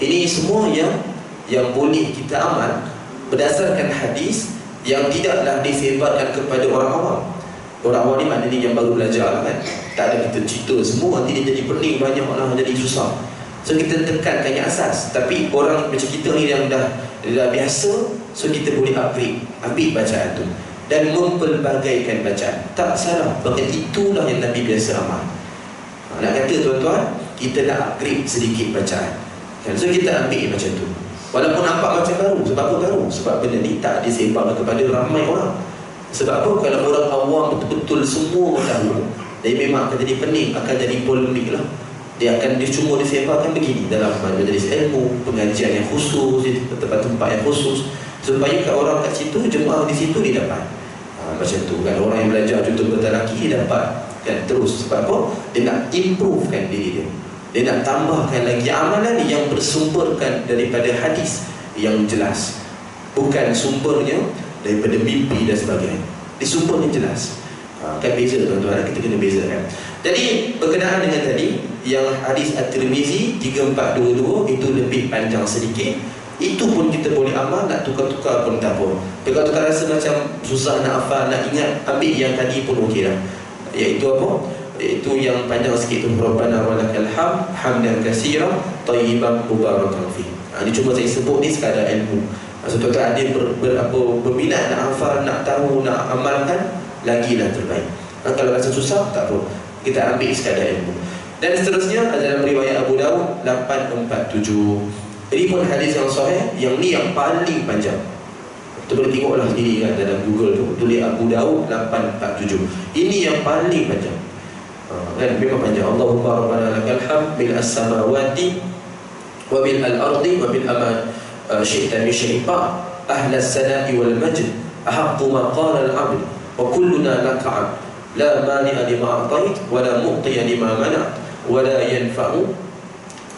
S1: Ini semua yang boleh kita amal berdasarkan hadis yang tidaklah disebarkan kepada orang awam. Orang awam ni maknanya yang baru belajar kan. Tak ada kita cerita semua, nanti dia jadi pening banyak orang, jadi susah. So kita tekankan yang asas. Tapi orang macam kita ni yang dah biasa, so kita boleh upgrade, ambil bacaan tu dan mempelbagaikan bacaan. Tak salah, bahkan itulah yang Nabi biasa amal. Nak kata tuan-tuan, kita nak upgrade sedikit bacaan kan? So kita ambil macam tu. Walaupun nampak macam baru. Sebab apa baru? Sebab benda ni tak disebar kepada ramai orang. Sebab apa? Kalau orang awam betul-betul semua tahu, dia memang akan jadi pening, akan jadi polemik lah. Dia cuma disebarkan begini dalam majlis ilmu, pengajian yang khusus, di tempat-tempat yang khusus, supaya kat orang kat situ, jemaah di situ dia dapat. Macam tu kan, orang yang belajar contoh bentar lagi dia dapat kan terus. Sebab apa? Dia nak improvekan diri dia. Dia nak tambahkan lagi amalan yang bersumberkan daripada hadis yang jelas, bukan sumbernya daripada mimpi dan sebagainya. Dia sumbernya jelas. Kan beza tuan-tuan, kita kena bezakan. Jadi berkenaan dengan tadi yang hadis At-Tirmizi 3422 itu lebih panjang sedikit. Itu pun kita boleh amal, nak tukar-tukar pun tak apa. Tapi kalau kita rasa macam susah nak hafal, nak ingat, ambil yang tadi pun okey lah. Iaitu apa? Iaitu yang panjang sikit tu, Rabbana walakal hamd hamdan katsiran tayyiban mubarakan fi. Ini cuma saya sebut ni sekadar ilmu. Maksud tuan-tuan ada berminat nak hafal, nak tahu, nak amalkan, lagilah terbaik. Kalau rasa susah tak apa, kita ambil sekadar ilmu. Dan seterusnya dalam riwayat Abu Dawud 847. Ini pun hadis yang sahih. Yang ni yang paling panjang. Kita boleh tengoklah sendiri kan dalam Google tu, tulis Abu Daud 847. Ini yang paling panjang. Kan memang panjang. Allahumma rabbana lakal hamd bil as-samawati wa bil al-ardi wa bil ama syi'ta min syai'in ahla as-sana'i wal majd ahaqqu ma qala al-'abd wa kulluna laka 'abd la mani'a lima a'tait wa la mu'tiya lima mana' wa la yanfa'u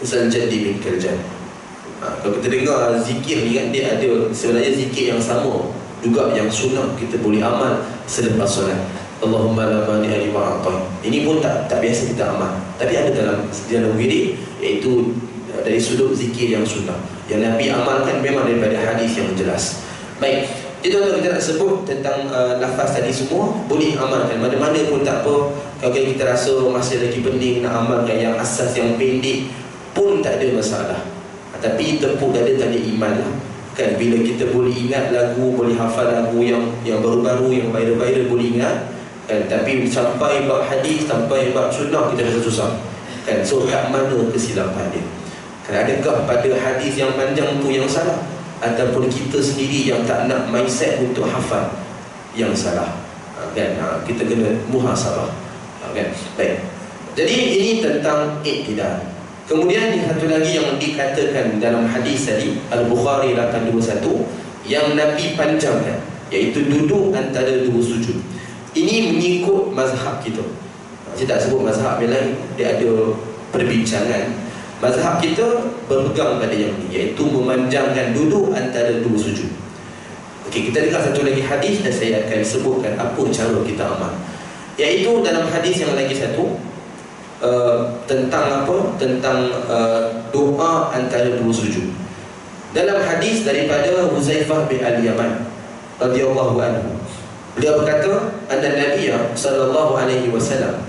S1: zal jaddi minkal jadd. Kalau kita dengar zikir ni kan, dia ada sebenarnya zikir yang sama juga yang sunnah kita boleh amal selepas solat. Allahumma la mani'a lima a'tait. Ini pun tak biasa kita amal, tapi ada dalam wirid, iaitu dari sudut zikir yang sunnah yang Nabi amalkan memang daripada hadis yang jelas. Baik, itu kita nak sebut tentang lafaz tadi semua boleh amalkan mana-mana pun tak apa. Kalau kita rasa masih lagi penting nak amalkan yang asas yang pendek pun tak ada masalah. Tapi tepuk dada tanda iman lah kan. Bila kita boleh ingat lagu, boleh hafal lagu yang baru-baru, yang viral-viral boleh ingat kan. Tapi sampai bab hadis, sampai bab sunnah kita rasa susah kan. So kat mana kesilapan dia kan? Adakah pada hadis yang panjang tu yang salah, ataupun kita sendiri yang tak nak mindset untuk hafal yang salah kan? Kita kena muhasabah kan. Baik, jadi ini tentang iktidal. Kemudian satu lagi yang dikatakan dalam hadis tadi Al-Bukhari 821 yang Nabi panjangkan, iaitu duduk antara dua sujud. Ini mengikut mazhab kita. Saya tak sebut mazhab yang lain, dia ada perbincangan. Mazhab kita berpegang pada yang ini, iaitu memanjangkan duduk antara dua sujud. Okey, kita dengar satu lagi hadis dan saya akan sebutkan apa cara kita amal. Iaitu dalam hadis yang lagi satu, tentang apa? Tentang doa antara dua sujud. Dalam hadis daripada Huzaifah bin Al-Yaman radhiyallahu anhu, beliau berkata, anna Nabiya sallallahu alaihi wasallam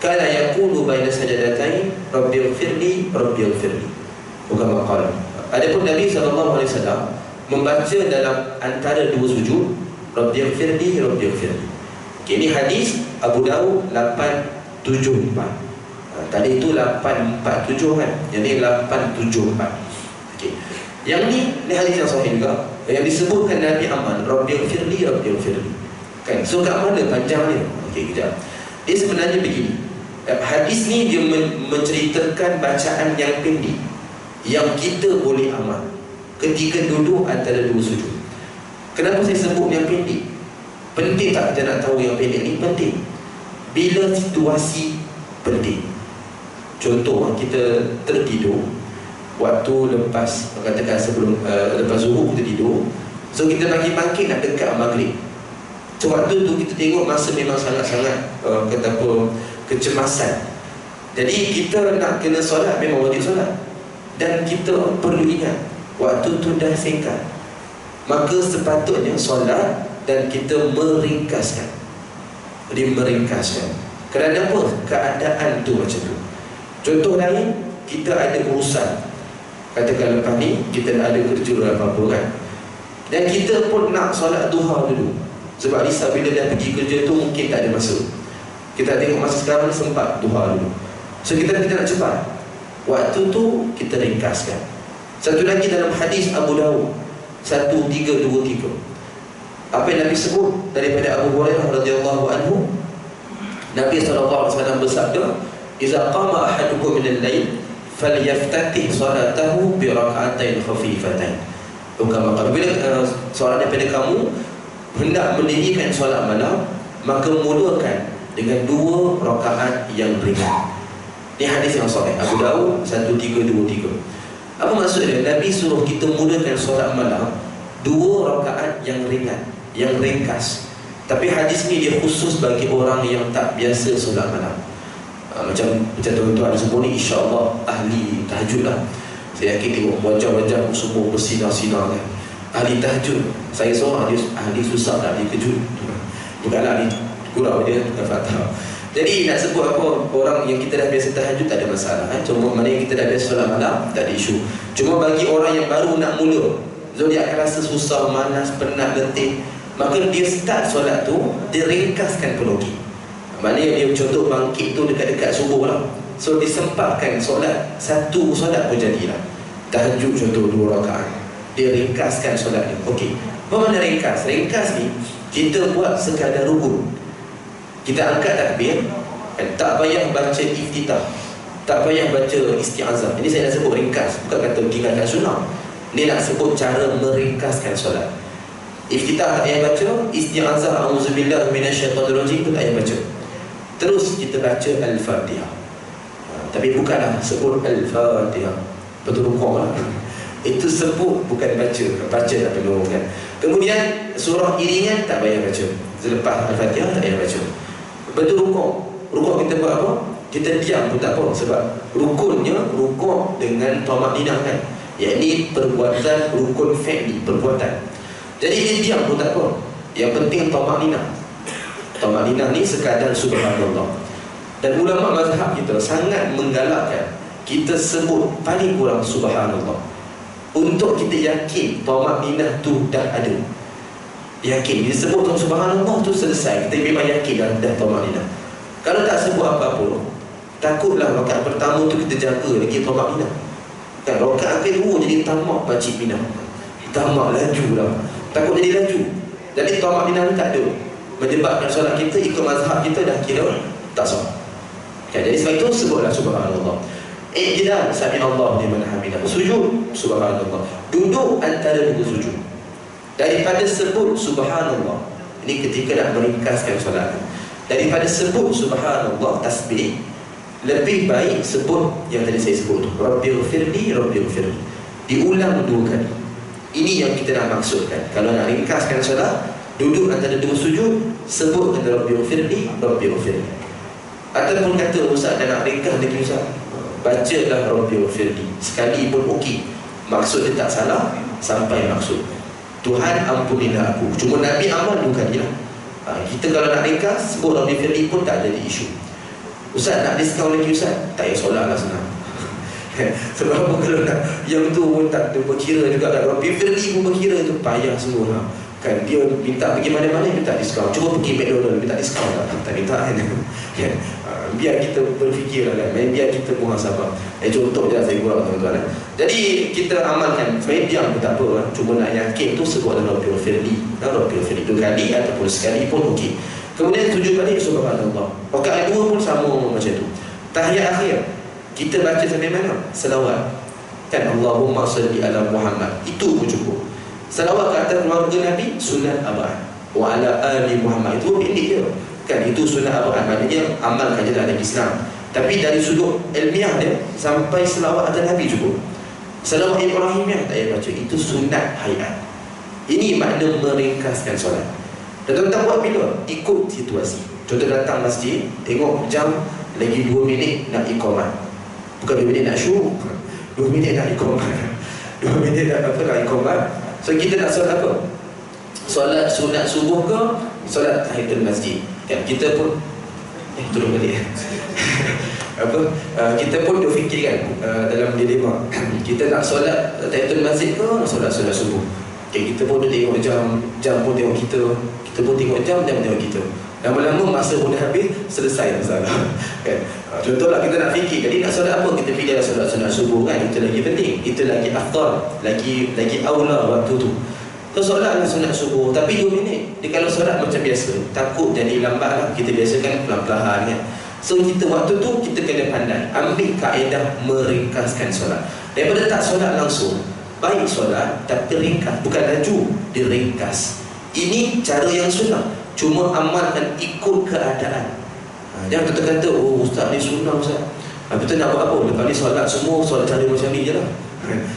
S1: kana yaqulu baina sajadatain rabbighfirli rabbighfirli. Bukan maqal. Adapun Nabi sallallahu alaihi wasallam membaca dalam antara dua sujud rabbighfirli rabbighfirli. Okay, ini hadis Abu Daud 874. Tadi itu 847 kan, jadi 874. Okey. Yang ni hadis yang sahih juga, yang disebutkan Nabi aman rabbighfirli rabbighfirli. Kan, so kat mana panjangnya? Okey, kejap. Dia sebenarnya begini. Hadis ni dia menceritakan bacaan yang pendek yang kita boleh amal ketika duduk antara dua sujud. Kenapa saya sebut yang pendek? Penting tak kita nak tahu yang pendek ni? Penting. Bila situasi penting. Contoh, kita tertidur waktu lepas, katakan sebelum lepas zuhur kita tidur. So kita bangkit nak dekat maghrib. So waktu tu kita tengok masa memang sangat-sangat kata apa, kecemasan. Jadi kita nak kena solat, memang wajib solat. Dan kita perlu ingat waktu tu dah singkat, maka sepatutnya solat dan kita meringkaskan. Jadi meringkaskan. Kerana apa? Keadaan tu macam tu. Contoh lain, kita ada urusan, katakan lepas ni kita nak ada kerja apa-apa kan, dan kita pun nak solat duha dulu. Sebab risau bila dah pergi kerja tu mungkin tak ada masa. Kita tengok masa sekarang sempat duha dulu. So kita nak cepat. Waktu tu kita ringkaskan. Satu lagi dalam hadis Abu Daud 1323, apa yang Nabi sebut daripada Abu Hurairah radhiyallahu anhu, Nabi SAW bersabda, "Iza qama ahadukum min al-lail falyaftatih salatahu bi rak'atain khafifatain." Maka bila seorang daripada kamu hendak mendirikan solat malam, maka mulakan dengan 2 rakaat yang ringan. Ini hadis yang sahih, Abu Daud 1323. Apa maksudnya? Nabi suruh kita mulakan solat malam 2 rakaat yang ringan, yang ringkas. Tapi hadis ni dia khusus bagi orang yang tak biasa solat malam. Macam tuan-tuan semua ni insya-Allah ahli tahajud lah. Saya yakin tengok wajah-wajah semua bersinar-sinar kan. Ahli tahajud. Saya seorang ahli susah nak dikejut. Bukanlah ahli kurang dia bukan fatah. Jadi nak sebut apa, orang yang kita dah biasa tahajud tak ada masalah kan? Cuma mana yang kita dah biasa solat malam tak ada isu. Cuma bagi orang yang baru nak mula, so dia akan rasa susah, malas, penat, letih, maka dia start solat tu, dia ringkaskan penuki. Maknanya dia contoh bangkit tu dekat-dekat subuh lah. So disempatkan solat, satu solat pun jadilah. tahajud contoh 2 rakaat, dia ringkaskan solat dia. Okey, apa makna ringkas? Ringkas ni kita buat sekadar rukun. Kita angkat takbir, tak payah baca iftitah, tak payah baca isti'azah. Ini saya nak sebut ringkas, bukan kata tinggalkan sunnah. Ini nak sebut cara meringkaskan solat. Iftitah tak payah baca, isti'azah auzubillah minasyaitonirrajim pun tak payah baca. Terus kita baca Al-Fatihah. Tapi bukanlah sebut Al-Fatihah betul rukuk lah. Itu sebut, bukan baca. Baca tak perlu kan. Kemudian surah iringan tak payah baca. Selepas Al-Fatihah tak payah baca. Betul rukuk. Rukuk kita buat apa? Kita diam pun tak apa. Sebab rukunnya rukuk dengan tamakninah kan, yakni perbuatan rukun fi'li, perbuatan. Jadi dia diam pun tak apa. Yang penting tamakninah. Tamakninah ni sekadar subhanallah. Dan ulama mazhab kita sangat menggalakkan kita sebut paling kurang subhanallah, untuk kita yakin tamakninah tu dah ada. Yakin, dia sebut subhanallah tu selesai, kita memang yakin dah tamakninah. Kalau tak sebut apa-apa, takutlah rakaat pertama tu kita jaga lagi tamakninah kan, rakaat kedua jadi tamak baca minah, tamak laju lah, takut jadi laju. Jadi tamakninah ni tak ada, menyebabkan solat kita ikut mazhab kita dah kira tak sah kan. Jadi sebab itu sebutlah subhanallah. I'tidal sami'allahu liman hamidah. Sujud subhanallah, duduk antara dua sujud. Daripada sebut subhanallah, ini ketika nak meringkaskan solat, daripada sebut subhanallah tasbih, lebih baik sebut yang tadi saya sebut tu, Rabbighfirli, Rabbighfirli, diulang 2 kali. Ini yang kita nak maksudkan. Kalau nak ringkaskan solat, duduk antara 2 sujud, sebut kata Rabbighfirli, Rabbighfirli. Ataupun kata Ustaz dah nak ringkas lagi Ustaz, bacalah Rabbighfirli sekali pun okey. Maksud dia tak salah sampai maksud, Tuhan ampunilah aku. Cuma Nabi amal 2 kali lah. Kita kalau nak ringkas sebut Rabbighfirli pun tak jadi isu. Ustaz nak diskaun lagi Ustaz, tak payah solat lah senang. Sebab apa, kalau nak yang tu pun tak berkira juga kan. Rabbighfirli pun berkira tu payah semua lah kan. Dia minta pergi mana-mana minta diskaun, cuba pergi McDonald minta diskaun lah, tak minta kan. Biar kita berfikir lah kan, biar kita muhasabah. Contoh je lah saya buat tuan-tuan. Jadi kita amalkan, saya diam pun tak apa lah. Cuma nak yakin tu sebut dalam Rabbighfirli, Rabbighfirli 2 kali ataupun sekali pun okey. Kemudian 7 kali subhanallah. Rakaat 2 pun sama macam tu. Tahiyat akhir kita baca sampai mana? Selawat kan, Allahumma salli ala Muhammad, itu pun cukup. Selawat ke atas keluarga Nabi sunat abad, wa ala ali Muhammad, itu pendek je kan, itu sunat abad, maknanya amalkan je dalam Islam. Tapi dari sudut ilmiah dia, sampai selawat atas Nabi cukup. Selawat Ibrahimiyah tak payah baca, itu sunat hayat. Ini makna meringkaskan solat. Dan tuan-tuan buat bila? Ikut situasi. Contoh datang masjid, tengok jam lagi 2 minit nak iqamat, bukan 2 minit nak syuruk, 2 minit nak iqamat, 2 minit nak apa, nak iqamat. So kita nak solat apa? Solat sunat subuh ke solat tahiyatul masjid kan? Kita pun turun balik apa, kita pun fikirkan dalam dilema kita nak solat tahiyatul masjid ke nak solat sunat subuh. Okay, kita pun tengok jam pun tengok kita pun tengok jam tengok kita. Lama-lama masa pun dah habis, selesai masalah kan. Contohlah kita nak fikir, jadi nak solat apa, kita pilih solat sunat subuh kan, itu lagi penting, itu lagi afdal, lagi aula waktu tu. So solatlah sunat subuh, tapi 2 minit. Dia kalau solat macam biasa, takut jadi lambat lah, kita biasakan pelan-pelan kan. So kita waktu tu kita kena pandai, ambil kaedah meringkaskan solat. Daripada tak solat langsung, baik solat tapi ringkas, bukan laju, diringkas. Ini cara yang sunnah, cuma amalkan ikut keadaan. Jangan kata-kata, oh ustaz ni sunnah ustaz, betul nak buat apa? Lepas ni solat semua solat cara macam ni je lah.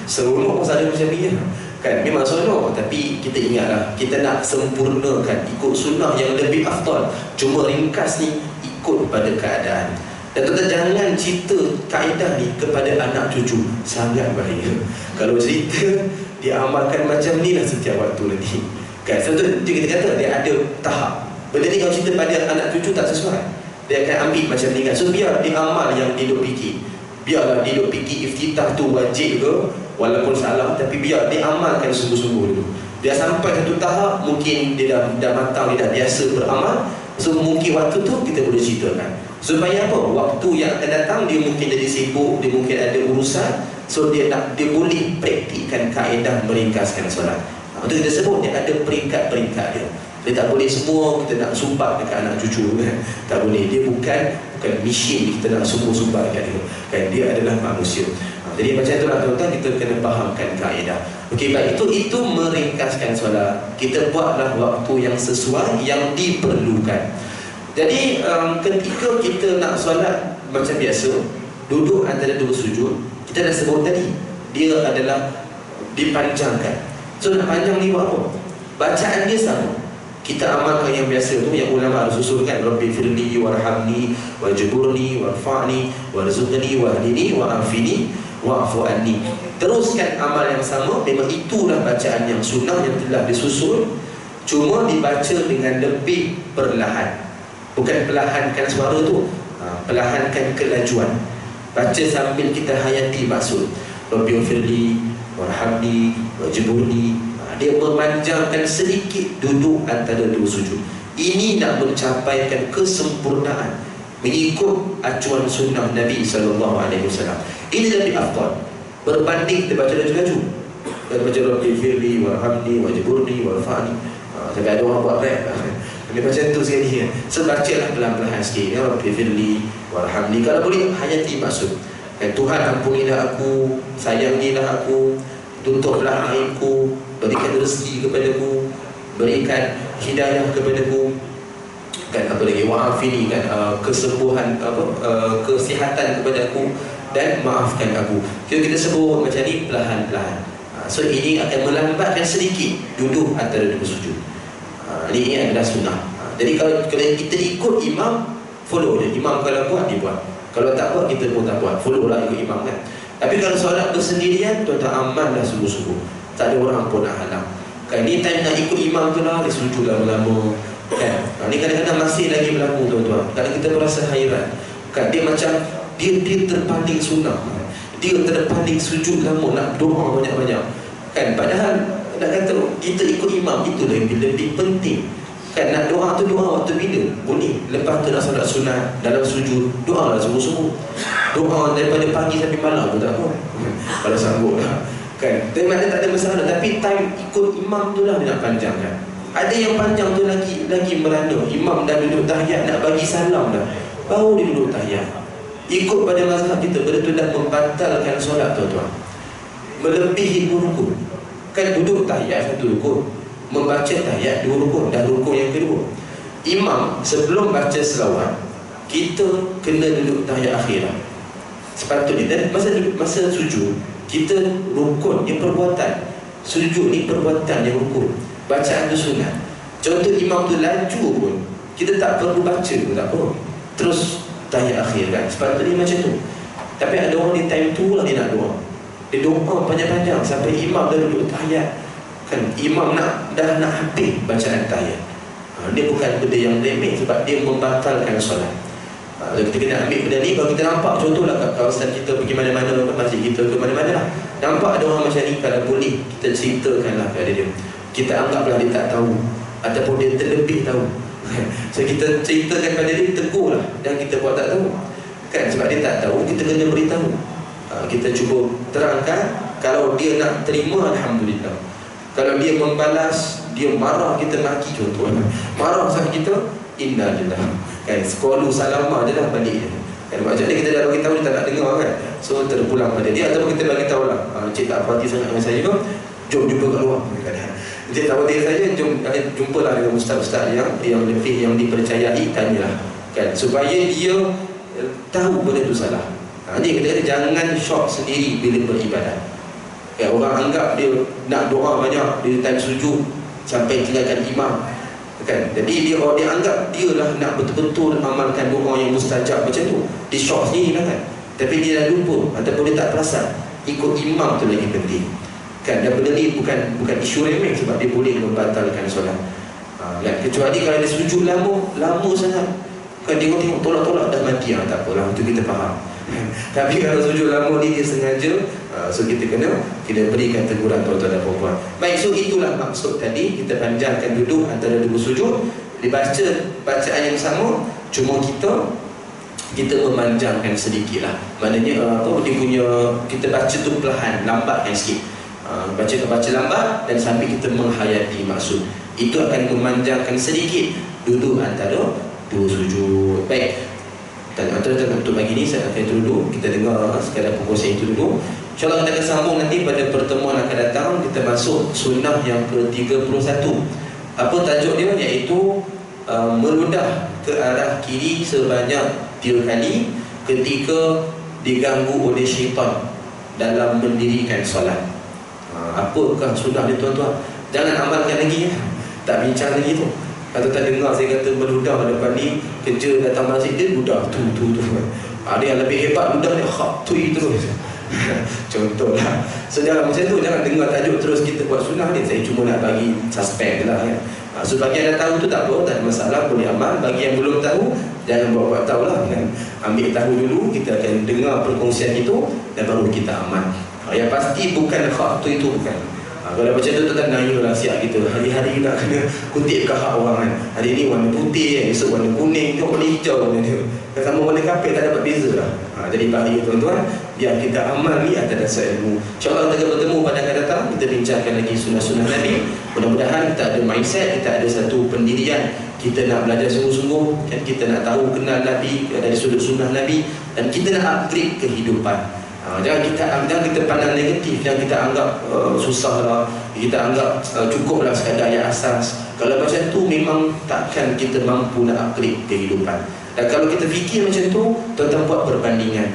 S1: Seronok pun cara macam ni je kan. Memang seronok, tapi kita ingatlah, kita nak sempurnakan ikut sunnah yang lebih afdal. Cuma ringkas ni ikut pada keadaan. Dan tuan-tuan jangan cerita kaedah ni kepada anak cucu, sangat bahaya. Kalau cerita dia amalkan macam ni lah setiap waktu nanti kan. Sebab tu kita kata dia ada tahap. Benda ni kalau cerita pada anak cucu tak sesuai, dia akan ambil macam ni kan. So biar dia amal yang dia duk fikir, biarlah dia duk fikir iftitah tu wajib ke walaupun salah, tapi biar dia amalkan sungguh-sungguh dulu. Dia sampai satu tahap, mungkin dia dah matang, dia dah biasa beramal. So mungkin waktu tu kita boleh ceritakan. Supaya apa? Waktu yang akan datang dia mungkin jadi sibuk, dia mungkin ada urusan, so dia boleh praktikkan kaedah meringkaskan solat. Itu kita sebut dia ada peringkat-peringkat dia. Dia tak boleh semua kita nak sumbat dekat anak cucu kan. Tak boleh. Dia bukan mesin kita nak sumbat dekat dia kan. Dia adalah manusia. Jadi macam itulah tuan-tuan, kita kena fahamkan kaedah. Okey, baik, itu meringkaskan solat. Kita buatlah waktu yang sesuai, yang diperlukan. Jadi ketika kita nak solat macam biasa, duduk antara dua sujud, kita dah sebut tadi, dia adalah dipanjangkan. So nak panjang ni buat apa? Bacaan dia sama. Kita amalkan yang biasa tu, yang ulama susulkan, Rabbi firli warhamni wajburni warfa'ni warzuqni wahdini wa'afini wa'fu anni. Teruskan amal yang sama. Memang itulah bacaan yang sunnah yang telah disusul, cuma dibaca dengan lebih perlahan. Bukan perlahankan suara tu, perlahankan kelajuan. Baca sambil kita hayati maksud Rabbi firli warhamni wajburni. Dia memanjangkan sedikit duduk antara dua sujud. Ini nak mencapaikan kesempurnaan mengikut acuan sunnah Nabi SAW. Ini lebih afdal berbanding kita baca laju-laju. Kita baca Rabbi firli warhamni wajburni warfa'ni. Tapi ada orang buat rap dia macam tu sekali. So bacalah pelan-pelan sikit ya, Rabbi firli warhamni. Kalau boleh hayati maksud Tuhan ampunilah aku, sayangilah aku, tutuplah aibku, berikan rezeki kepadaku, berikan hidayah kepadaku, kan apa lagi, wa'afini kan, kesembuhan kesihatan kepadaku, dan maafkan aku. Kita sebut macam ni perlahan-lahan. So ini akan melambatkan sedikit duduk antara dua sujud. Ini adalah sunnah. Jadi kalau kita ikut imam, follow dia. Imam kalau buat, dia buat. Kalau tak buat, kita pun tak buat. Follow lah ikut imam kan. Tapi kalau solat bersendirian, tuan-tuan amanlah sungguh-sungguh. Tak ada orang pun nak halang. Kan ni time nak ikut imam tu lah, dia sujud lama-lama. Kan? Ni kadang-kadang masih lagi berlaku tuan-tuan. Kadang kita merasa hairan. Kan dia macam dia terpaling sunnah. Dia terpaling sujud lama, nak doa banyak-banyak. Kan padahal nak kata kita ikut imam itu lebih penting. Kan nak doa tu doa waktu bila? Boleh. Lepas tu nak solat sunat dalam sujud, doa lah sungguh-sungguh. Doa daripada pagi sampai malam pun tak apa. Kalau sanggup lah. Kan? Memang tak ada masalah. Tapi time ikut imam tu lah dia nak panjangkan. Ada yang panjang tu lagi merana. Imam dah duduk tahiyat, nak bagi salam dah, baru dia duduk tahiyat. Ikut pada mazhab kita, benda tu dah membatalkan solat tuan-tuan. Melebihi 2 rukun. Kan duduk tahiyat 1 rukun, membaca tahiyat 2 rukun, dah rukun yang kedua. Imam sebelum baca selawat, kita kena duduk tahiyat akhir lah. Sepatutnya. Dan masa sujud, kita rukun, yang perbuatan. Sujud ni perbuatan yang rukun. Bacaan tu sunat. Contoh imam tu laju pun, kita tak perlu baca pun tak apa. Terus tahiyat akhir kan. Sepatutnya macam tu. Tapi ada orang di time tu lah dia nak doa. Dia doa panjang-panjang sampai imam dah duduk tahiyat. Kan imam dah nak habis bacaan tahiyat. Dia bukan benda yang remeh, sebab dia membatalkan solat. Kita kena ambil benda ni. Kalau kita nampak, contohlah kat kawasan kita pergi mana-mana, masjid kita ke mana-mana lah, nampak ada orang macam ni, kalau boleh kita ceritakanlah kepada dia. Kita anggaplah dia tak tahu, ataupun dia terlebih tahu. So kita ceritakan pada dia, tegurlah, dan kita buat tak tahu kan. Sebab dia tak tahu, kita kena beritahu. Kita cuba terangkan. Kalau dia nak terima, alhamdulillah. Kalau dia membalas, dia marah, kita maki contoh, marah sama kita, innalillah kan, sekolah salama je lah balik je kan. Macam ni kita dah bagi tahu, dia tak nak dengar kan. So terpulang pada dia, ataupun kita bagi tahu lah, cik tak hati sangat dengan saya ke, jom jumpa kat luar. Cik tak hati saja, jom jumpalah dengan ustaz-ustaz yang lebih, yang dipercayai, tanyalah kan, supaya dia tahu benda tu salah. Ni kita kata jangan shock sendiri bila beribadat. Ya, orang anggap dia nak doa banyak, dia time sujud sampai tinggalkan imam kan. Jadi dia anggap dia lah nak betul-betul amalkan doa yang mustajab macam tu. Dia shock sendiri lah kan. Tapi dia dah lupa, ataupun dia tak perasan, ikut imam tu lagi penting kan. Dan benda ni bukan isu remeh, sebab dia boleh membatalkan solat. Kan? Kecuali kalau dia sujud lama sangat kan, tengok tolak-tolak dah mati, tak apalah, itu kita faham. Tapi kalau sujud lama ni dia sengaja, so kita kena berikan teguran tuan-tuan dan puan-puan. Baik, so itulah maksud tadi, kita panjangkan duduk antara dua sujud, dibaca bacaan yang sama, cuma kita kita memanjangkan sedikit lah. Maknanya dia punya, kita baca tu perlahan, lambatkan sikit. Baca lambat dan sambil kita menghayati maksud. Itu akan memanjangkan sedikit duduk antara dua sujud. Baik, dan antara untuk pagi ni saya akan itu dulu. Kita dengar sekadar perkongsian itu dulu. InsyaAllah kita akan sambung nanti pada pertemuan akan datang. Kita masuk sunnah yang ke-31. Apa tajuk dia? Iaitu meludah ke arah kiri sebanyak 3 kali ketika diganggu oleh syaitan dalam mendirikan solat. Apakah sunnah dia tuan-tuan? Jangan amalkan lagi ya. Tak bincang lagi tu. Kalau tak dengar saya kata meludah depan ni, kerja datang masjid dia ludah tu. Ada yang lebih hebat ludah dia tui terus. Contohlah. So jangan macam tu, jangan dengar tajuk terus kita buat sunnah ni. Saya cuma nak bagi suspek je lah ya. So bagi yang dah tahu tu tak apa, tak ada masalah, boleh amal. Bagi yang belum tahu, jangan buat-buat tahu lah kan. Ambil tahu dulu, kita akan dengar perkongsian itu dan baru kita amal. Yang pasti bukan tu itu bukan. Kalau macam tu tak nanya lah siap kita. Hari-hari nak kena kutip ke hak orang kan. Hari ni warna putih, esok warna kuning, warna hijau dia. Sama warna kapet tak dapat beza lah. Jadi bahaya tuan-tuan, biar kita amal ni atas dasar ilmu. InsyaAllah kita bertemu pada akan datang, kita bincangkan lagi sunnah-sunnah Nabi. Mudah-mudahan kita ada mindset, kita ada satu pendirian, kita nak belajar sungguh-sungguh kan, kita nak tahu kenal Nabi dari sudut sunnah Nabi, dan kita nak upgrade kehidupan. Jangan kita pandang negatif, jangan kita anggap susah lah, kita anggap cukup lah sekadar yang asas. Kalau macam tu memang takkan kita mampu nak upgrade kehidupan. Dan kalau kita fikir macam tu, tuan-tuan buat perbandingan.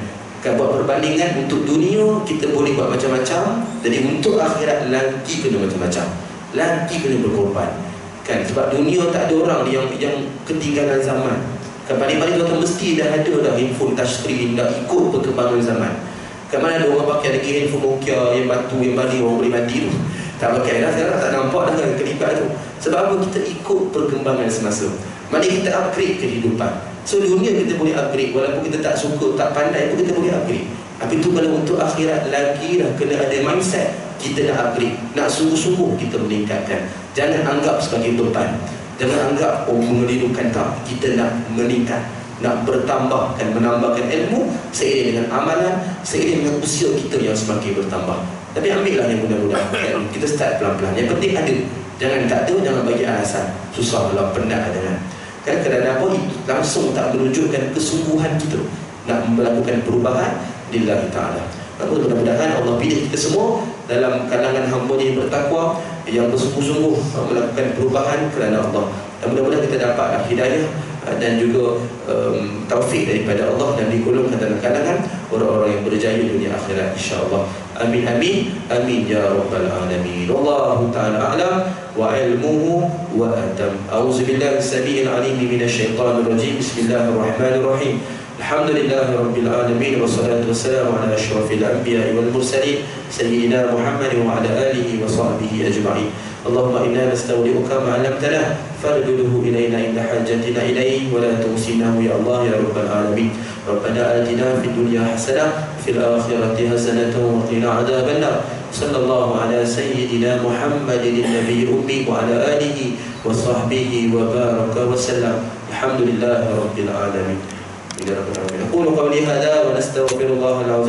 S1: Kan buat perbandingan, untuk dunia kita boleh buat macam-macam, jadi untuk akhirat lagi kena macam-macam, lagi kena berkorban. Kan sebab dunia tak ada orang yang ketinggalan zaman. Kan paling-paling tuan-tuan mesti dah ada dah handphone touchscreen, dah ikut perkembangan zaman. Kat mana ada orang pakai lagi handphone Nokia yang batu, yang balik orang boleh mati tu. Tak pakai dah sekarang, tak nampak dah kelipat tu. Sebab apa? Kita ikut perkembangan semasa. Mari kita upgrade kehidupan. So dunia kita boleh upgrade, walaupun kita tak suka, tak pandai pun kita boleh upgrade. Tapi tu kalau untuk akhirat lagi dah kena ada mindset. Kita nak upgrade, nak sungguh-sungguh kita meningkatkan. Jangan anggap sebagai beban. Jangan anggap mengelirukan, tak. Kita nak meningkat, nak bertambah dan menambahkan ilmu seiring dengan amalan, seiring dengan usia kita yang semakin bertambah. Tapi ambillah yang mudah-mudah kan? Kita start pelan-pelan. Yang penting ada. Jangan tak ada, jangan bagi alasan. Susah lah, penat dengan. Kan kadang-kadang apa, langsung tak menunjukkan kesungguhan kita nak melakukan perubahan lillahi ta'ala. Maka mudah-mudahan Allah pilih kita semua dalam kalangan hamba-Nya yang bertakwa, yang bersungguh-sungguh melakukan perubahan kerana Allah. Dan mudah-mudahan kita dapatlah hidayah dan juga taufik daripada Allah dan digolongkan dalam kalangan orang-orang yang berjaya dunia akhirat insya-Allah. Amin amin amin ya rabbal alamin. Wallahu taala a'lam wa ilmuhu wa atam. A'udzubillahi as-sami'il 'alim minasyaitonir rajim. Bismillahirrahmanirrahim. Alhamdulillahi rabbil alamin wassalatu wassalamu ala asyrafil anbiya'i wal mursalin sayyidina Muhammadin wa ala alihi wa sahbihi ajma'in. Allahumma inna nastawdi'uka ma 'allamtana farduhu ilayna inda hajatina ilayhi wa la tusinahu ya Allah ya rabbal alamin. Rabbana atina fid dunya hasanah fil akhirati hasanatan wa qina adzaban nar. Sallallahu ala sayyidina Muhammadin nabiyil ummi wa ala alihi wa sahbihi wa baraka wa sallam. Alhamdulillahi rabbil alamin. Aqulu qawli hadha wa nastaghfirullahal azim.